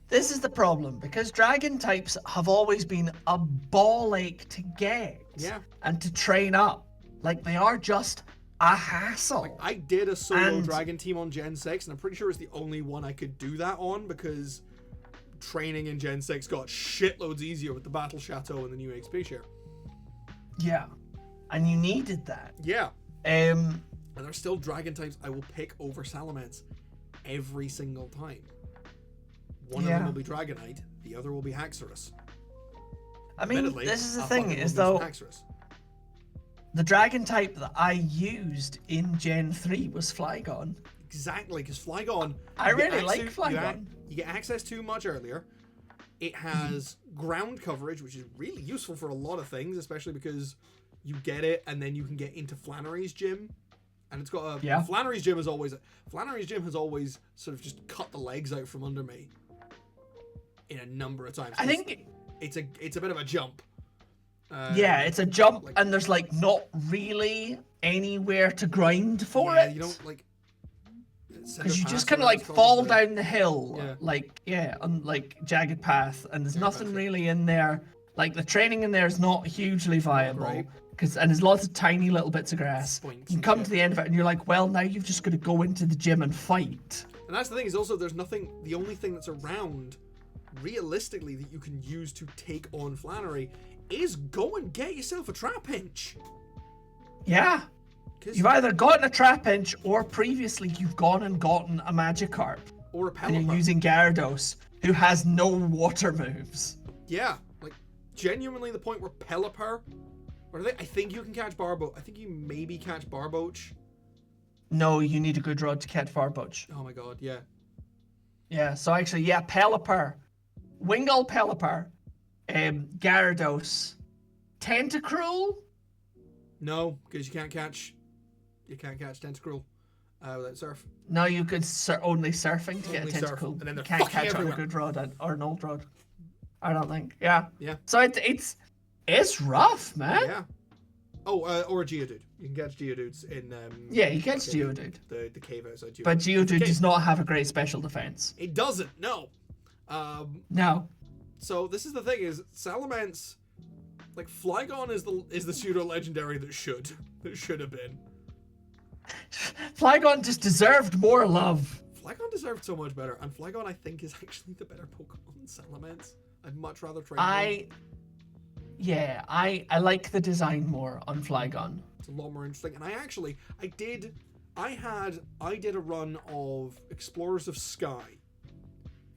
This is the problem, because Dragon types have always been a ball ache to get and to train up. Like, they are just a hassle. Like, I did a solo Dragon team on Gen 6, and I'm pretty sure it's the only one I could do that on, because training in Gen 6 got shitloads easier with the Battle Chateau and the new XP share. Yeah, and you needed that. Yeah. And there's still Dragon types I will pick over Salamence every single time. One of them will be Dragonite, the other will be Haxorus. I mean, this is the thing, is though, the Dragon type that I used in Gen 3 was Flygon. Exactly, because Flygon... I really like Flygon. You get access to much earlier. It has ground coverage, which is really useful for a lot of things, especially because you get it and then you can get into Flannery's gym. And it's got a... Flannery's gym has always sort of just cut the legs out from under me in a number of times. I think... It's a bit of a jump. It's a jump, and there's, like, not really anywhere to grind for it. You don't, like... Because you just kind of, like, fall down the hill, on, like, jagged path, and there's nothing really in there. Like, the training in there is not hugely viable. Right. And there's lots of tiny little bits of grass. You come to the end of it, and you're like, well, now you've just got to go into the gym and fight. And that's the thing, is also there's nothing... The only thing that's around, realistically, that you can use to take on Flannery is go and get yourself a trap inch. Yeah. You've either gotten a trap inch, or previously you've gone and gotten a Magikarp. Or a Pelipper. And you're using Gyarados, who has no water moves. Yeah, like, genuinely the point where Pelipper... I think you can catch Barboach. I think you maybe catch Barboach. No, you need a good rod to catch Barboach. Oh my god, yeah. Yeah, so actually, Pelipper. Wingull Pelipper. Gyarados. Tentacruel? No, because you can't catch Tentacruel without Surf. No, you could only surfing to get a Tentacruel. And then you can't catch everywhere. on a good rod or an old rod. I don't think. Yeah. Yeah. So it's rough, man. Yeah. Oh, or a Geodude. You can catch Geodudes in... you catch Geodude. The cave outside Geodude. But Geodude does not have a great special defense. It doesn't, no. No. So this is the thing, is Salamence... Like, Flygon is the pseudo-legendary that should have been. Flygon just deserved more love. Flygon deserved so much better, and Flygon, I think, is actually the better Pokemon than Salamence. I'd much rather train him. I like the design more on Flygon. It's a lot more interesting, and I did a run of Explorers of Sky.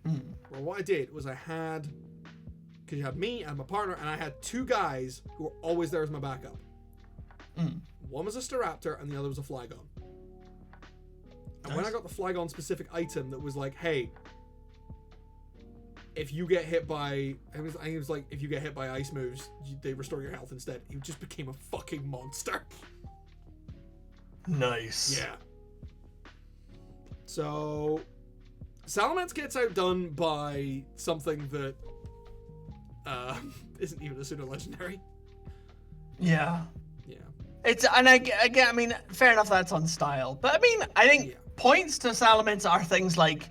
Well, what I did was because you had me and my partner, and I had two guys who were always there as my backup. One was a Staraptor, and the other was a Flygon. And when I got the Flygon specific item that was like, hey, if you get hit by, if you get hit by ice moves, they restore your health instead. He just became a fucking monster. Nice. Yeah. So, Salamence gets outdone by something that isn't even a pseudo-legendary. Yeah. Yeah. I mean, fair enough, that's on style. But I mean, I think points to Salamence are things like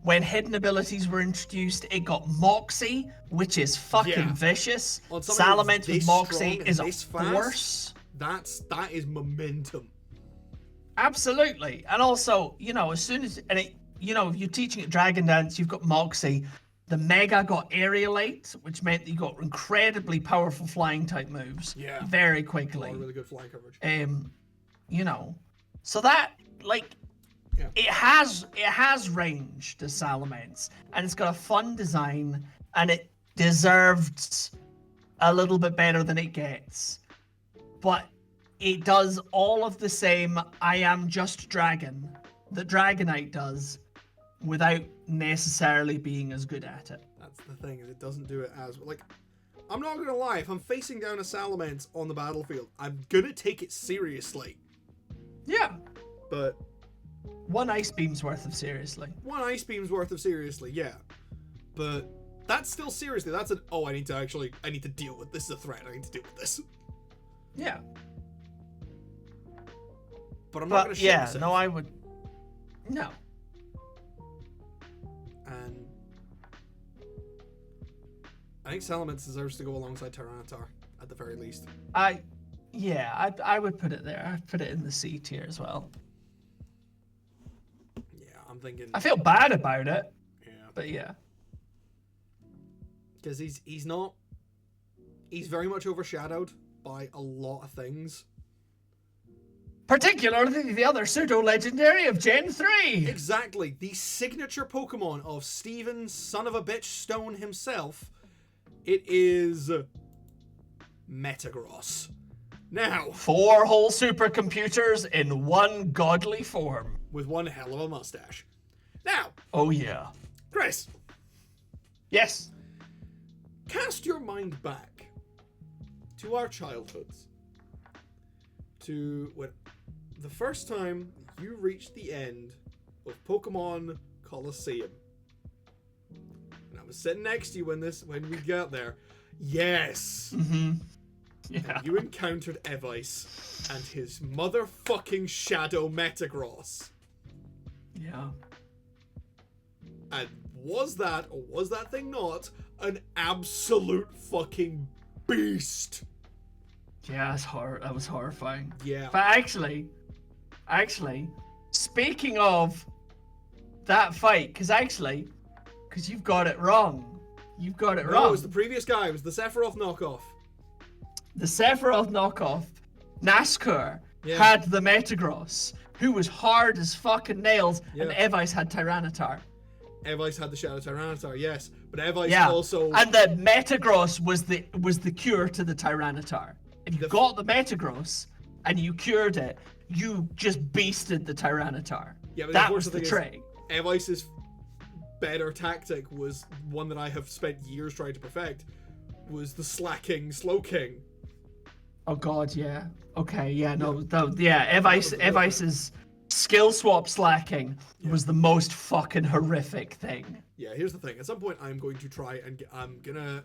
when hidden abilities were introduced, it got Moxie, which is fucking vicious. Salamence with Moxie is a force. That is momentum. Absolutely. And also, as soon as, if you're teaching at Dragon Dance, you've got Moxie. The Mega got Aerialate, which meant that you got incredibly powerful flying type moves very quickly. A lot of really good flying coverage. So that, it has range to Salamence, and it's got a fun design, and it deserved a little bit better than it gets. But it does all of the same I am just dragon that Dragonite does without necessarily being as good at it. That's the thing, is it doesn't do it as... I'm not gonna lie, if I'm facing down a Salamence on the battlefield, I'm gonna take it seriously. Yeah. But... One Ice Beam's worth of seriously. Yeah. But that's still seriously. That's I need to deal with this. This is a threat. I need to deal with this. Yeah. But I'm not going to shit myself. No, I would... No. And I think Salamence deserves to go alongside Tyranitar, at the very least. I would put it there. I'd put it in the C tier as well. Yeah, I'm thinking... I feel bad about it. Yeah. But yeah. Because he's not... He's very much overshadowed by a lot of things. Particularly the other pseudo-legendary of Gen 3. Exactly. The signature Pokemon of Steven son of a bitch Stone himself. It is... Metagross. Now... 4 whole supercomputers in one godly form. With one hell of a mustache. Now... Oh yeah. Chris. Yes. cast your mind back to our childhoods. To when the first time you reached the end of Pokemon Colosseum. And I was sitting next to you when we got there. Yes! Mm-hmm. Yeah. And you encountered Evice and his motherfucking Shadow Metagross. Yeah. And was that, or was that thing not, an absolute fucking beast? Yeah, that was horrifying. Yeah. But actually, speaking of that fight, because you've got it wrong. You've got it wrong. No, it was the previous guy. It was the Sephiroth knockoff. The Sephiroth knockoff, Nazgûl, had the Metagross, who was hard as fucking nails, and Evice had Tyranitar. Evice had the Shadow Tyranitar, yes. But Evice also... And the Metagross was the cure to the Tyranitar. If you got the Metagross and you cured it, you just beasted the Tyranitar. Yeah, but that was the trick. Evice's better tactic was one that I have spent years trying to perfect, was the slacking Slowking. Oh god, yeah. Okay, yeah, no, Evice's skill swap slacking was the most fucking horrific thing. Yeah, here's the thing. At some point, I'm going to try and I'm gonna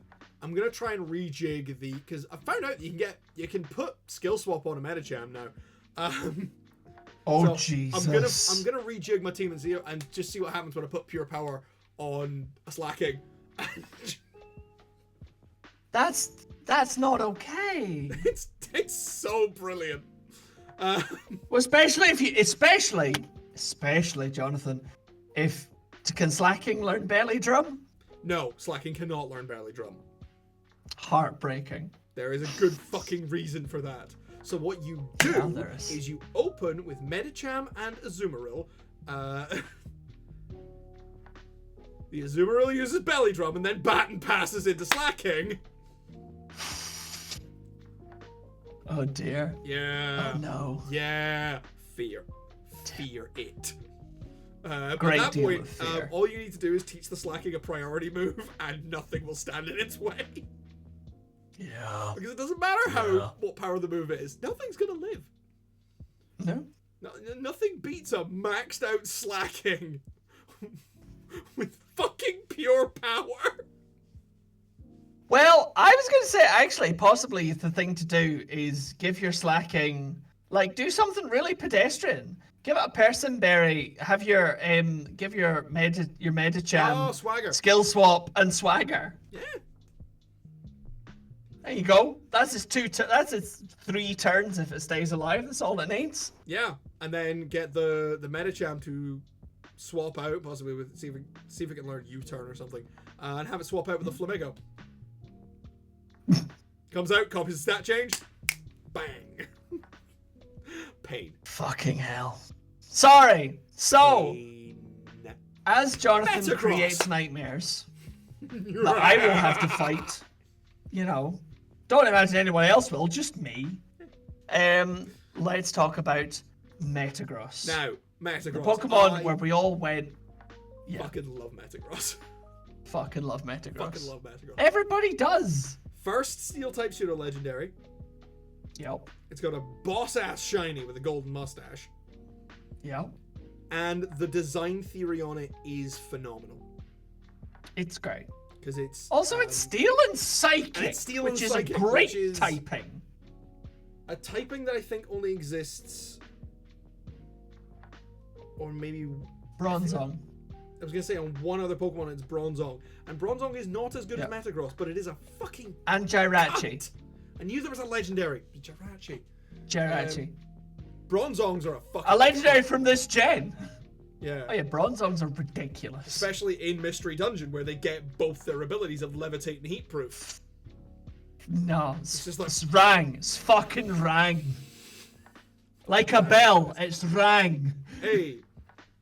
try and rejig because I found out you can put skill swap on a Medicham now. So Jesus! I'm gonna rejig my team and just see what happens when I put pure power on a slacking. That's not okay. It's so brilliant. Well, especially Jonathan, can slacking learn belly drum? No, slacking cannot learn belly drum. Heartbreaking. There is a good fucking reason for that. So what you do is you open with Medicham and Azumarill. The Azumarill uses belly drum and then Baton passes into slacking. Oh dear. Yeah. Oh no. Yeah. Fear it. Great at that deal point, of fear. all you need to do is teach the slacking a priority move, and nothing will stand in its way. Yeah. Because it doesn't matter what power the move is, nothing's gonna live. No. Nothing beats a maxed out slacking with fucking pure power. Well, I was going to say, actually, possibly the thing to do is give your slacking, do something really pedestrian. Give it a person berry. Have give your Medicham swagger, skill swap, and swagger. Yeah. There you go. That's its that's its 3 turns if it stays alive. That's all it needs. Yeah, and then get the Medicham to swap out, possibly with see if it can learn U-turn or something, and have it swap out with a Flamigo. Comes out, copies the stat change, bang. Pain. Fucking hell. Sorry. So, Pain. as Jonathan Metagross creates nightmares that I will have to fight, don't imagine anyone else will, just me. Let's talk about Metagross. Now, Metagross. The Pokemon where we all went. Yeah. Fucking love Metagross. Fucking love Metagross. Fucking love Metagross. Everybody does. First Steel-type Pseudo-Legendary. Yep. It's got a boss-ass shiny with a golden mustache. Yep. And the design theory on it is phenomenal. It's great. Because it's... Also, it's Steel and Psychic, which is a great typing. A typing that I think only exists... Or maybe... Bronzong. I was going to say on one other Pokemon, it's Bronzong. And Bronzong is not as good as Metagross, but it is a fucking... And Jirachi. Cunt. I knew there was a legendary. Jirachi. Jirachi. Bronzongs are a fucking... A legendary from this gen. Yeah. Oh yeah, Bronzongs are ridiculous. Especially in Mystery Dungeon, where they get both their abilities of Levitate and Heat Proof. No, it's rang. It's fucking rang. Like a bell, it's rang. Hey,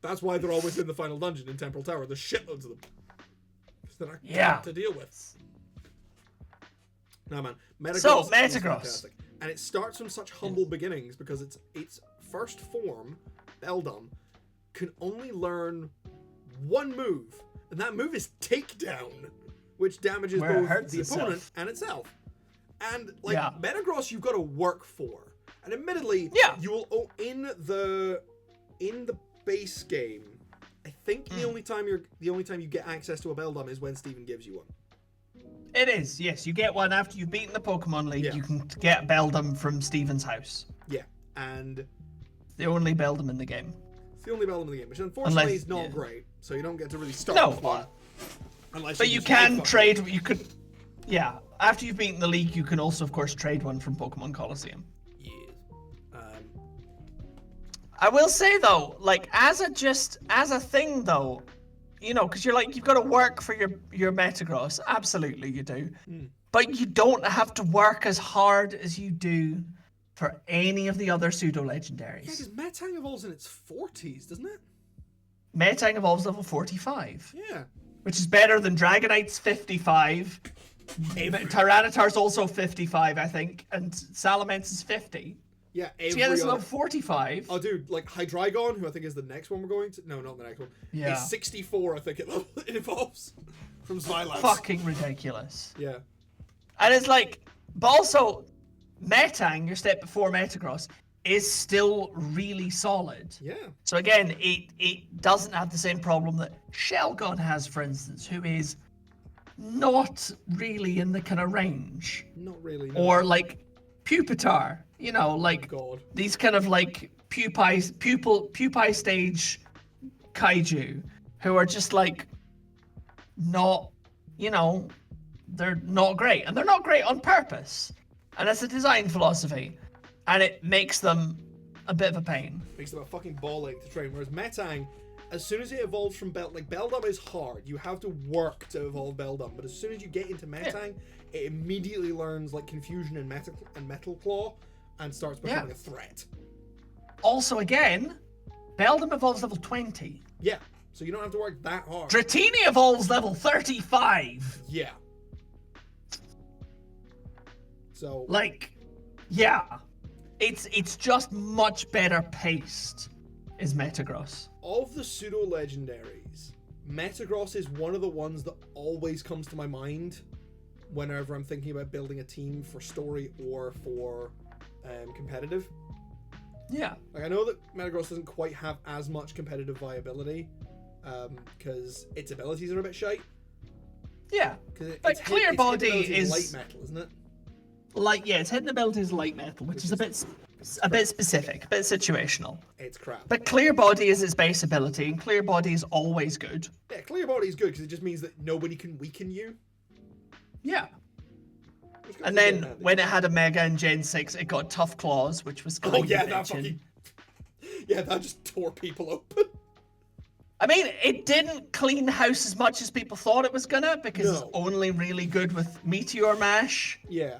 that's why they're always in the final dungeon in Temporal Tower. There's shitloads of them. Because they're not to deal with. No man, Metagross is fantastic. And it starts from such humble beginnings because its first form, Beldum, can only learn one move, and that move is Takedown. which damages Where it both hurts the opponent itself. and itself. And like Yeah. Metagross, you've got to work for. And admittedly, Yeah. you will in the base game. I think the only time you get access to a Beldum is when Steven gives you one. It is, yes. You get one after you've beaten the Pokemon League. Yeah. You can get Beldum from Steven's house. Yeah, and The only Beldum in the game. it's the only Beldum in the game, which unfortunately Unless- is not yeah. great. So you don't get to really start No, with one. Unless but you use can Lightfoot. trade. You could, yeah. After you've beaten the league, you can also, of course, trade one from Pokemon Coliseum. Yeah. I will say though, like as a thing though, you know, because you've got to work for your Metagross. Absolutely, you do. But you don't have to work as hard as you do for any of the other pseudo Yeah, legendaries. because Metang evolves in its 40s, doesn't it? Metang evolves level 45, Yeah. which is better than Dragonite's 55. Tyranitar's also 55, I think, and Salamence is 50. Yeah, So yeah, this is other- level 45. Oh, dude, like Hydreigon, who I think is the next one we're going to. No, not the next one. Yeah. Is 64, I think it evolves from Smilax. Fucking ridiculous. Yeah. And it's like, but also, Metang, your step before Metagross, is still really solid. Yeah. So again, it doesn't have the same problem that Shelgon has, for instance, who is not really in the kind of range. Not really. No. Or like Pupitar, you know, like God. these kind of like pupae stage kaiju who are just like not, you know, they're not great. And they're not great on purpose. And it's a design philosophy. And it makes them a bit of a pain. Makes them a fucking ball ache to train. Whereas Metang, as soon as it evolves from Beldum is hard. You have to work to evolve Beldum. But as soon as you get into Metang, it immediately learns like Confusion and Metal Claw and starts becoming a threat. Also, again, Beldum evolves level 20. Yeah. So you don't have to work that hard. Dratini evolves level 35. Yeah. So Like, yeah. It's just much better paced, is Metagross. of the pseudo legendaries, Metagross is one of the ones that always comes to my mind whenever I'm thinking about building a team for story or for competitive. Yeah. Like, I know that Metagross doesn't quite have as much competitive viability because its abilities are a bit shite. Yeah. Because Like, Clear Body is light metal, isn't it? like, yeah, its hidden ability is light metal, which is a bit specific, a bit situational. It's crap. But Clear Body is its base ability, and Clear Body is always good. Yeah, Clear Body is good because it just means that nobody can weaken you. Yeah. Which comes And in then handy. when it had a Mega in Gen 6, it got Tough Claws, which was kind Oh of yeah, that bitchin'. fucking... Yeah, that just tore people open. I mean, it didn't clean house as much as people thought it was gonna, because it's No. only really good with Meteor Mash. Yeah.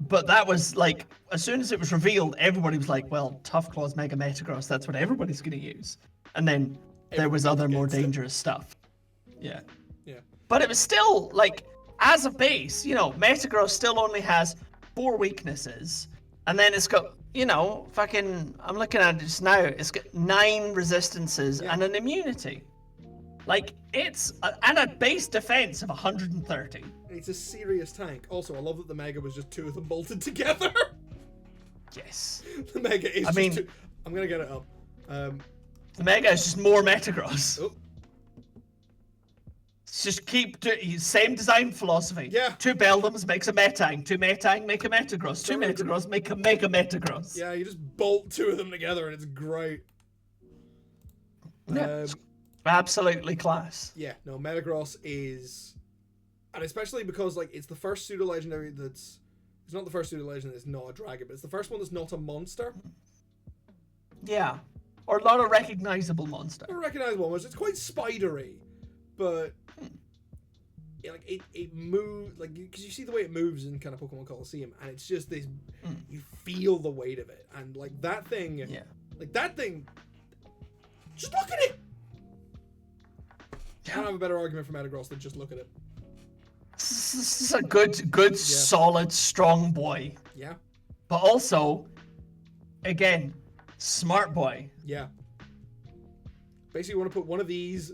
But that was like, as soon as it was revealed, everybody was like, well, Tough Claws Mega Metagross, that's what everybody's gonna use. And then there was other more against it. dangerous stuff. Yeah. Yeah. But it was still, like, as a base, you know, Metagross still only has 4 weaknesses. And then it's got, you know, fucking, I'm looking at it just now, it's got 9 resistances and an immunity. Like, and a base defense of 130. It's a serious tank. Also, I love that the Mega was just 2 of them bolted together. Yes. The Mega is I mean- just 2. I'm gonna get it up. The Mega is just more Metagross. Oh, Just same design philosophy. Yeah. 2 Beldums makes a Metang. 2 Metang make a Metagross. 2 Metagross make a Mega Metagross. yeah, you just bolt 2 of them together and it's great. Yeah. Absolutely class. Yeah, no, Metagross is... And especially because, like, it's the first pseudo-legendary that's... It's not the first pseudo-legendary that's not a dragon, but it's the first one that's not a monster. Yeah. Or not a recognizable monster. A recognizable one, it's quite spidery, but... Yeah, like, it moves... Like, because you see the way it moves in kind of Pokemon Coliseum, and it's just this... You feel the weight of it, and, like, that thing... Yeah. Like, that thing... Just look at it! I don't have a better argument for Metagross than just look at it. This is a good, solid, strong boy. Yeah. But also, again, smart boy. Yeah. Basically, you want to put one of these...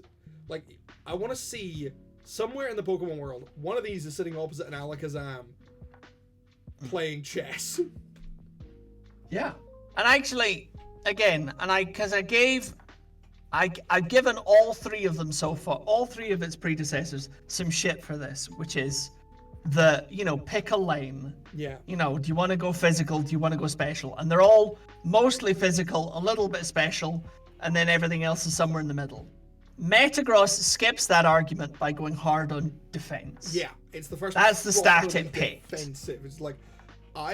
Like, I want to see somewhere in the Pokemon world, one of these is sitting opposite an Alakazam playing chess. Yeah. And actually, again, I've given all three of them so far, all three of its predecessors, some shit for this, which is pick a lane. Yeah. Do you want to go physical? Do you want to go special? And they're all mostly physical, a little bit special, and then everything else is somewhere in the middle. Metagross skips that argument by going hard on defense. Yeah, it's the first. That's the stat it picked. Defensive. It's like,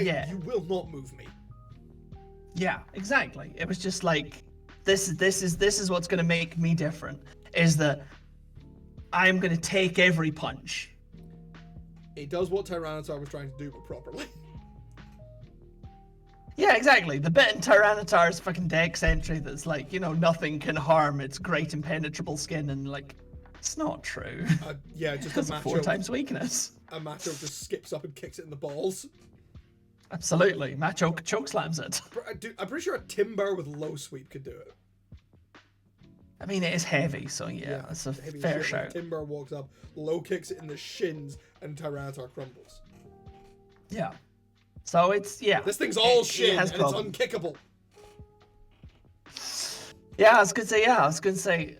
you will not move me. Yeah, exactly. It was just like, this is what's going to make me different. Is that I'm going to take every punch. It does what Tyranitar was trying to do, but properly. Yeah, exactly. The bit in Tyranitar's fucking dex entry that's like, nothing can harm its great impenetrable skin, and like, it's not true. Yeah, just it's a 4 times weakness. A Machoke just skips up and kicks it in the balls. Absolutely. Machoke choke slams it. I'm pretty sure a Timber with low sweep could do it. I mean, it is heavy, so yeah, it's a fair shout. Timber walks up, low kicks it in the shins, and Tyranitar crumbles. Yeah. So it's, This thing's all shin, and it's unkickable. Yeah, I was going to say,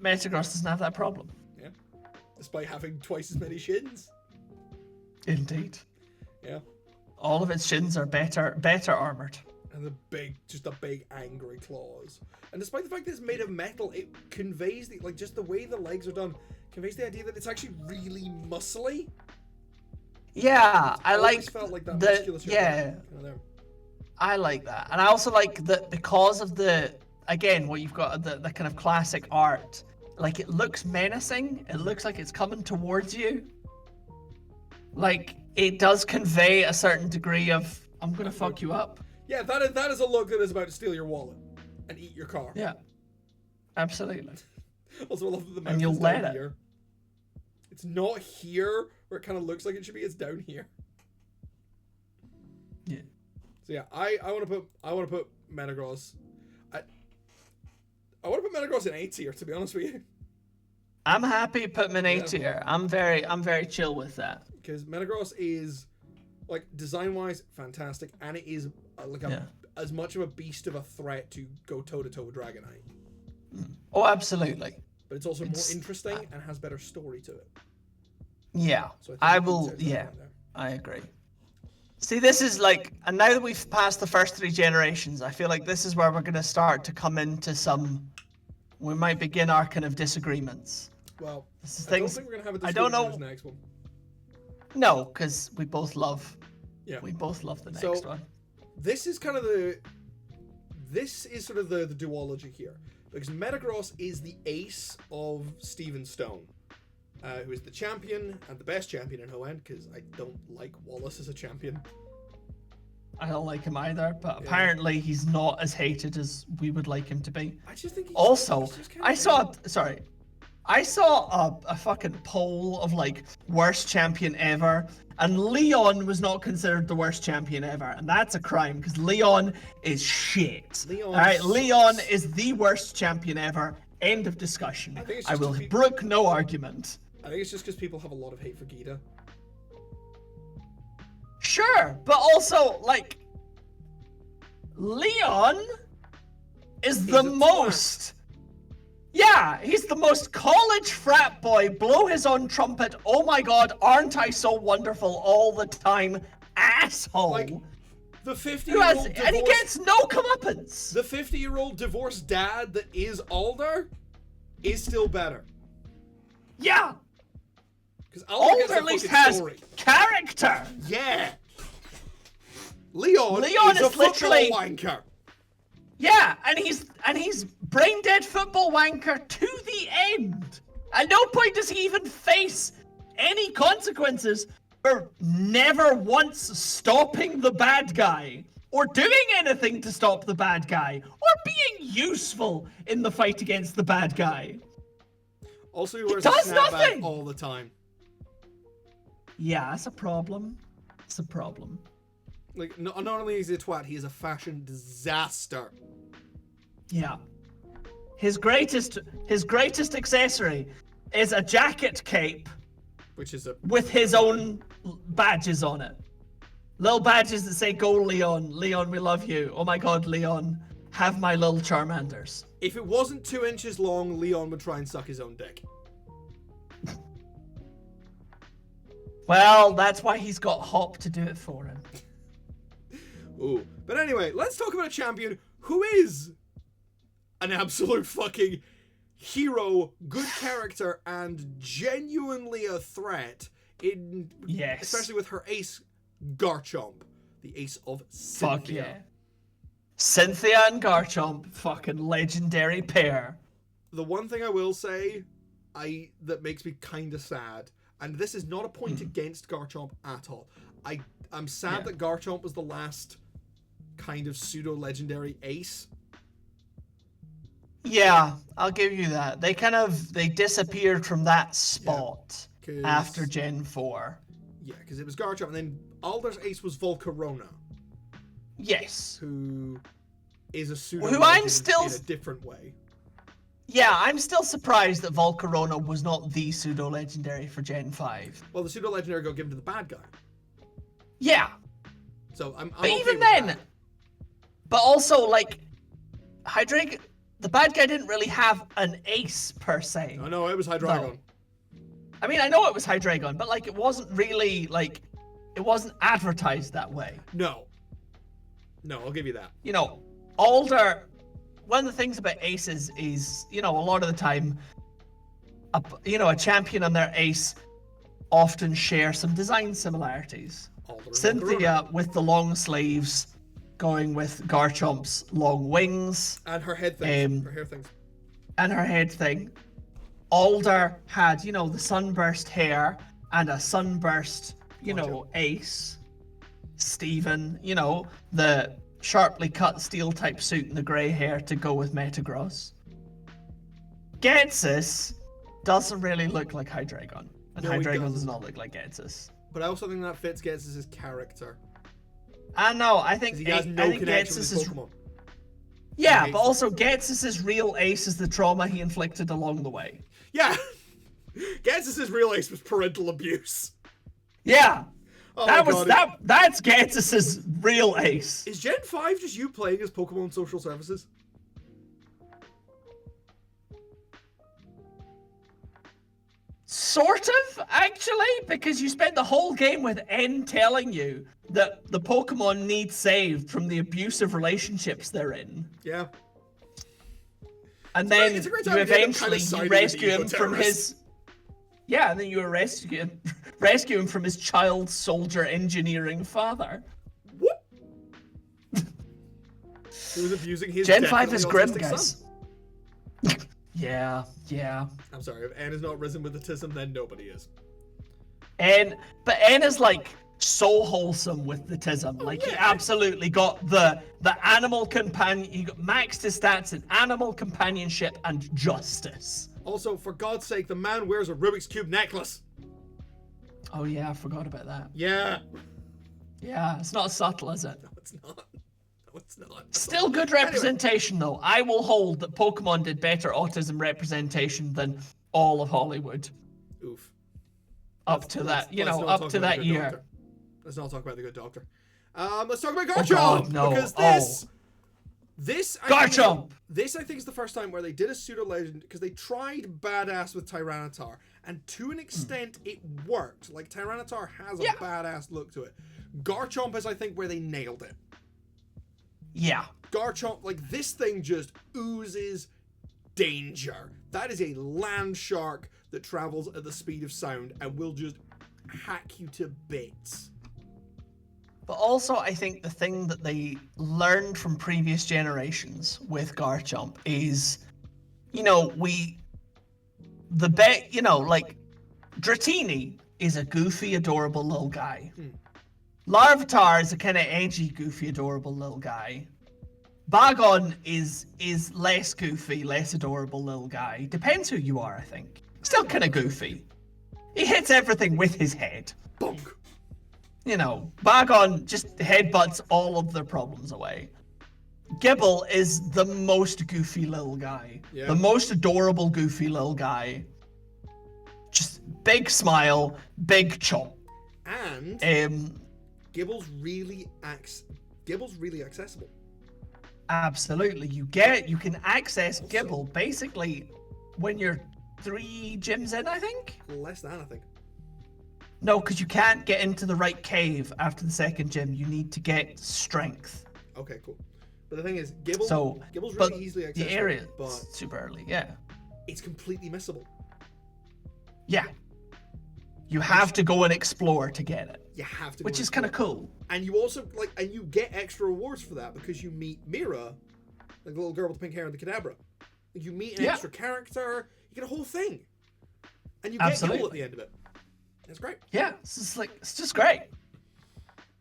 Metagross doesn't have that problem. Yeah. Despite having twice as many shins. Indeed. Yeah. All of its shins are better armored. And the big angry claws. And despite the fact that it's made of metal, it conveys just the way the legs are done, conveys the idea that it's actually really muscly. Yeah, I like felt like that musculature. Yeah, I like that, and I also like that because of what you've got the kind of classic art. Like, it looks menacing. It looks like it's coming towards you. Like, it does convey a certain degree of, I'm gonna fuck you up. Yeah, that is a look that is about to steal your wallet and eat your car. Yeah, absolutely. Also, I love that the mouth and you'll is let down it. here. It's not here where it kind of looks like it should be. It's down here. Yeah. So yeah, I want to put Metagross. I want to put Metagross in A tier, to be honest with you. I'm happy putting him in A tier. I'm very chill with that. Because Metagross is, like, design-wise, fantastic, and it is as much of a beast of a threat to go toe-to-toe with Dragonite. Oh, absolutely. But it's also more interesting and has better story to it. Yeah, So I will. Yeah, I agree. See, this is like, and now that we've passed the first 3 generations, I feel like this is where we're going to start to come into we might begin our kind of disagreements. Well, I don't think we're going to have a disagreement on this next one. No, because we both love the next one. This is sort of the duology here. Because Metagross is the ace of Steven Stone, who is the champion and the best champion in Ho-End, because I don't like Wallace as a champion. I don't like him either, but apparently he's not as hated as we would like him to be. I just think I saw a fucking poll of like worst champion ever, and Leon was not considered the worst champion ever, and that's a crime because Leon is shit. Leon is the worst champion ever. End of discussion. I will brook no argument. I think it's just because people have a lot of hate for Gita. Sure, but also like Leon is the most. Yeah, he's the most college frat boy, blow his own trumpet, oh my god, aren't I so wonderful all the time, asshole. Like, the 50-year-old and he gets no comeuppance. The 50-year-old divorced dad that is Alder is still better. Yeah. Because Alder at least has character. Yeah. Leon is a literally wanker. Yeah, and he's brain dead football wanker to the end. At no point does he even face any consequences for never once stopping the bad guy or doing anything to stop the bad guy or being useful in the fight against the bad guy. Also, he wears a snapback all the time. Yeah, that's a problem. It's a problem. Like, not only is he a twat, he is a fashion disaster. Yeah. His greatest accessory is a jacket cape Which is a... with his own badges on it. Little badges that say, "Go, Leon. Leon, we love you. Oh my god, Leon, have my little Charmanders." If it wasn't 2 inches long, Leon would try and suck his own dick. Well, that's why he's got Hop to do it for him. Ooh. But anyway, let's talk about a champion who is an absolute fucking hero, good character, and genuinely a threat. Yes. Especially with her ace, Garchomp, the ace of Cynthia. Fuck yeah. Cynthia and Garchomp, fucking legendary pair. The one thing I will say, that makes me kind of sad, and this is not a point against Garchomp at all. I'm sad that Garchomp was the last kind of pseudo-legendary ace. Yeah, I'll give you that. They disappeared from that spot after Gen 4. Yeah, because it was Garchomp, and then Alder's ace was Volcarona. Yes. Who is a pseudo Who I'm still... in a different way. Yeah, I'm still surprised that Volcarona was not the pseudo-legendary for Gen 5. Well, the pseudo-legendary got given to the bad guy. Yeah. So I'm but okay even with then... that. But also, like... Hydreigon... The bad guy didn't really have an ace, per se. Oh, no, it was Hydreigon. No. I mean, I know it was Hydreigon, but, like, it wasn't really, like... It wasn't advertised that way. No. No, I'll give you that. You know, Alder... One of the things about aces is, you know, a lot of the time, a champion and their ace often share some design similarities. Cynthia with the long sleeves, going with Garchomp's long wings. And her head thing. Her hair things. And her head thing. Alder had, you know, the sunburst hair and a sunburst, ace. Steven, you know, the sharply cut steel type suit and the grey hair to go with Metagross. Ghetsis doesn't really look like Hydreigon. And No, Hydreigon does not look like Ghetsis. But I also think that fits Ghetsis' character. I know, I think He has no connection Ghetsis with is... Pokemon. Yeah, but also Ghetsis' real ace is the trauma he inflicted along the way. Yeah! Ghetsis' real ace was parental abuse. Yeah! Oh That's Ghetsis' real ace. Is Gen 5 just you playing as Pokemon Social Services? Sort of, actually, because you spent the whole game with N telling you that the Pokemon need saved from the abusive relationships they're in. Yeah. And then you eventually rescue him from his... Yeah, and then you rescue him from his child soldier engineering father. What? He was abusing his Gen 5 is grim, guys. Son. Yeah. I'm sorry, if N is not risen with autism, then nobody is. But N is like so wholesome with the tism. Like he absolutely got the animal companion. He maxed his stats in animal companionship and justice. Also, for God's sake, the man wears a Rubik's Cube necklace. Oh yeah, I forgot about that. Yeah. Yeah, it's not subtle, is it? No, it's not. No, it's not. Still good representation, though. I will hold that Pokemon did better autism representation than all of Hollywood. Oof. Up to that year. Doctor. Let's not talk about the good doctor. Let's talk about Garchomp. No. Because this Garchomp! This, I think, is the first time where they did a pseudo-legend, because they tried badass with Tyranitar, and to an extent, it worked. Like, Tyranitar has a badass look to it. Garchomp is, I think, where they nailed it. Yeah. Garchomp, like, this thing just oozes danger. That is a land shark that travels at the speed of sound and will just hack you to bits. But also, I think the thing that they learned from previous generations with Garchomp is, Dratini is a goofy, adorable little guy. Larvitar is a kind of edgy, goofy, adorable little guy. Bagon is less goofy, less adorable little guy. Depends who you are, I think. Still kind of goofy. He hits everything with his head. Bonk. Bagon just headbutts all of their problems away. Gibble is the most goofy little guy. Yeah. The most adorable goofy little guy. Just big smile, big chomp. And Gibble's really accessible. Absolutely. You can access Also, Gibble basically when you're 3 gyms in, I think? Less than, I think. No, because you can't get into the right cave after the second gym. You need to get strength. Okay, cool. But the thing is, Gibble's but really easily accessible. The area but super early, yeah. It's completely missable. Yeah. You have to go and explore to get it. You have to, which is kind of cool. And you also and you get extra rewards for that because you meet Mira, like the little girl with the pink hair and the Kadabra. You meet an extra character. You get a whole thing, and you get Gibble at the end of it. It's great. Yeah, it's just great.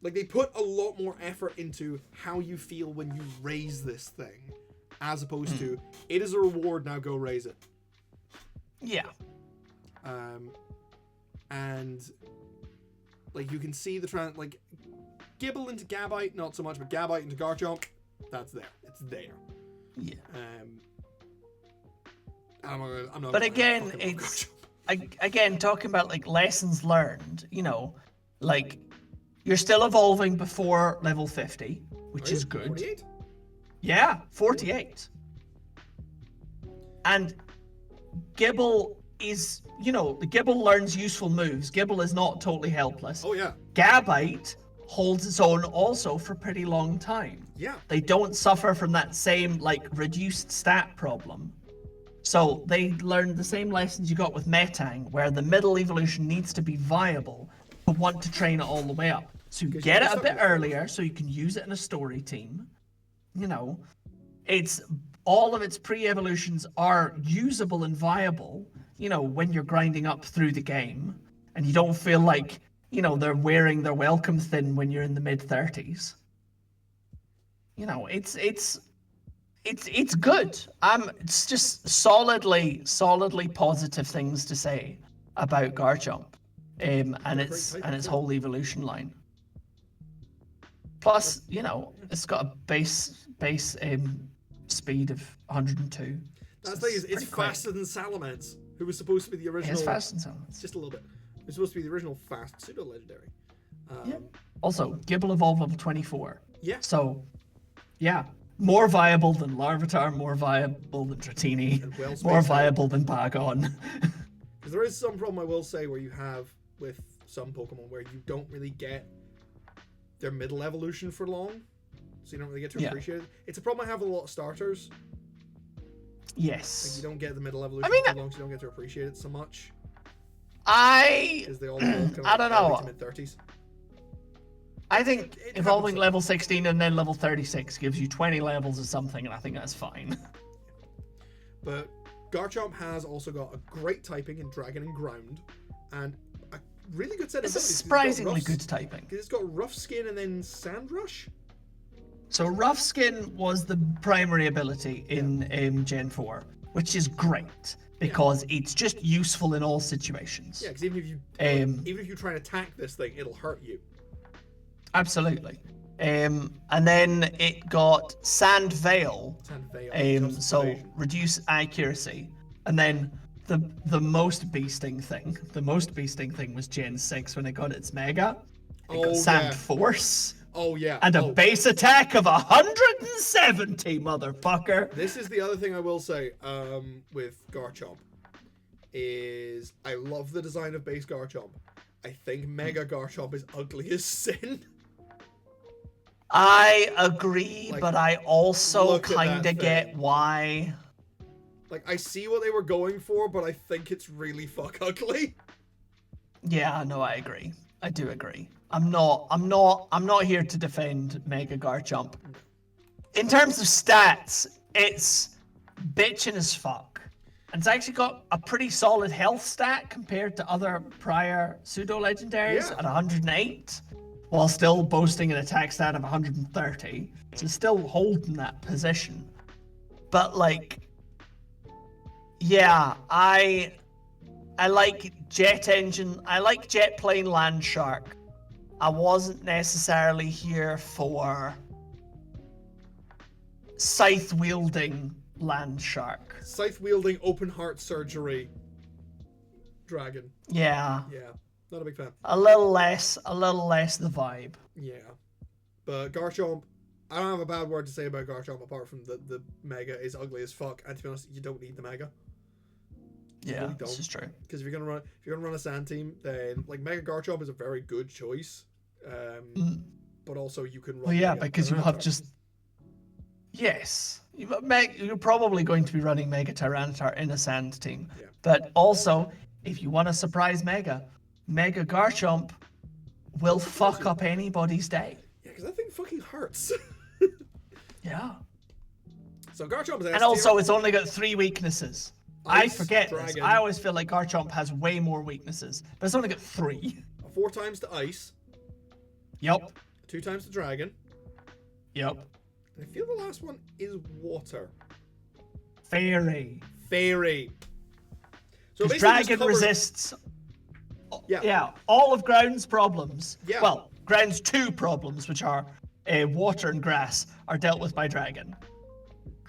Like they put a lot more effort into how you feel when you raise this thing, as opposed to it is a reward, now go raise it. Yeah. And like you can see the like Gibble into Gabite, not so much, but Gabite into Garchomp, that's there. It's there. Yeah. I'm not. But again, it's again talking about like lessons learned. You know, like you're still evolving before level 50, which is good. 48? Yeah, 48. And Gibble is, you know, the Gibble learns useful moves. Gibble is not totally helpless. Oh yeah. Gabite holds its own also for a pretty long time. Yeah. They don't suffer from that same like reduced stat problem. So they learn the same lessons you got with Metang, where the middle evolution needs to be viable to want to train it all the way up. So you get it a bit earlier so you can use it in a story team. You know, it's all of its pre-evolutions are usable and viable, you know, when you're grinding up through the game and you don't feel like, you know, they're wearing their welcome thin when you're in the mid-30s. You know, it's good. It's just solidly positive things to say about Garchomp, and its whole evolution line. Plus, you know, it's got a base speed of 102. That's the thing, it's faster than Salamence, who was supposed to be the original. It's faster than Salamence. Just a little bit. It was supposed to be the original fast pseudo legendary. Yeah. Also, Gibble evolved level 24. Yeah. So, yeah. More viable than Larvitar, more viable than Dratini, more viable than Bagon. Because there is some problem, I will say, where you have with some Pokemon where you don't really get their middle evolution for long. So you don't really get to appreciate it. It's a problem I have with a lot of starters. Yes. Like you don't get the middle evolution for long, so you don't get to appreciate it so much. Because they all kind of I don't know. Mid-30s. I think evolving level 16 and then level 36 gives you 20 levels of something, and I think that's fine. But Garchomp has also got a great typing in Dragon and Ground, and a really good set of abilities. It's surprisingly good typing. Because it's got Rough Skin and then Sand Rush. So Rough Skin was the primary ability in Gen 4, which is great, because it's just useful in all situations. Yeah, because even if you try and attack this thing, it'll hurt you. Absolutely. And then it got Sand Veil. So reduce accuracy. And then the most beasting thing was Gen 6 when it got its Mega. It got Sand Force. Oh yeah. And a base attack of 170, motherfucker. This is the other thing I will say with Garchomp is I love the design of base Garchomp. I think Mega Garchomp is ugly as sin. I agree, but I also kind of get why. Like, I see what they were going for, but I think it's really fuck ugly. Yeah, no, I agree. I do agree. I'm not here to defend Mega Garchomp. In terms of stats, it's bitchin' as fuck. And it's actually got a pretty solid health stat compared to other prior pseudo legendaries at 108. While still boasting an attack stat of 130. So it's still holding that position. But like, yeah, I like Jet Engine. I like Jet Plane Land Shark. I wasn't necessarily here for Scythe Wielding Land Shark. Scythe Wielding Open Heart Surgery. Land Shark. Scythe Wielding Land Shark. I wasn't necessarily here for Scythe wielding Land Shark. I wasn't necessarily here for Scythe wielding Land Shark. Scythe wielding Open Heart Surgery. dragon. Yeah. Yeah, not a big fan. A little less the vibe. Yeah. But Garchomp, I don't have a bad word to say about Garchomp apart from the Mega is ugly as fuck, and to be honest, you don't need the Mega. Yeah, this is true. Because if you're gonna run a Sand team, then like Mega Garchomp is a very good choice. But also you can run. Well, yeah, Mega because you have Tyranitar. just. Yes, you're probably going to be running Mega Tyranitar in a Sand team. Yeah. But also, if you want to surprise Mega Garchomp will fuck up anybody's day. Yeah, because that thing fucking hurts. Yeah. So Garchomp is S And tier. also, it's only got 3 weaknesses. I Ice, forget this. Dragon. I always feel like Garchomp has way more weaknesses, but it's only got 3. 4 times to Ice, Yup. 2 times to Dragon. Yup. And I feel the last one is Water. Fairy. Fairy. So Because basically Dragon just covers- resists. Yeah. Yeah, all of Ground's problems. Yeah. Well, Ground's 2 problems, which are water and grass, are dealt with by Dragon.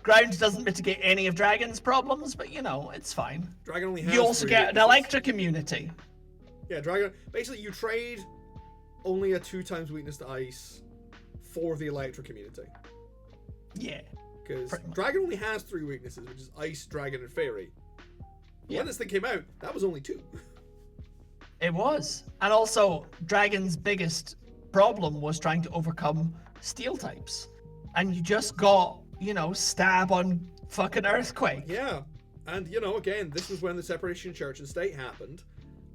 Ground doesn't mitigate any of Dragon's problems, but it's fine. Dragon only has You also 3 get an weaknesses. electric immunity. Yeah, Dragon. Basically, you trade only a 2 times weakness to Ice for the electric immunity. Yeah. Because Pretty much. Dragon only has 3 weaknesses, which is Ice, Dragon, and Fairy. Yeah. When this thing came out, that was only 2. It was. And also, Dragon's biggest problem was trying to overcome steel types. And you just got, stab on fucking Earthquake. Yeah. And, again, this was when the separation of church and state happened.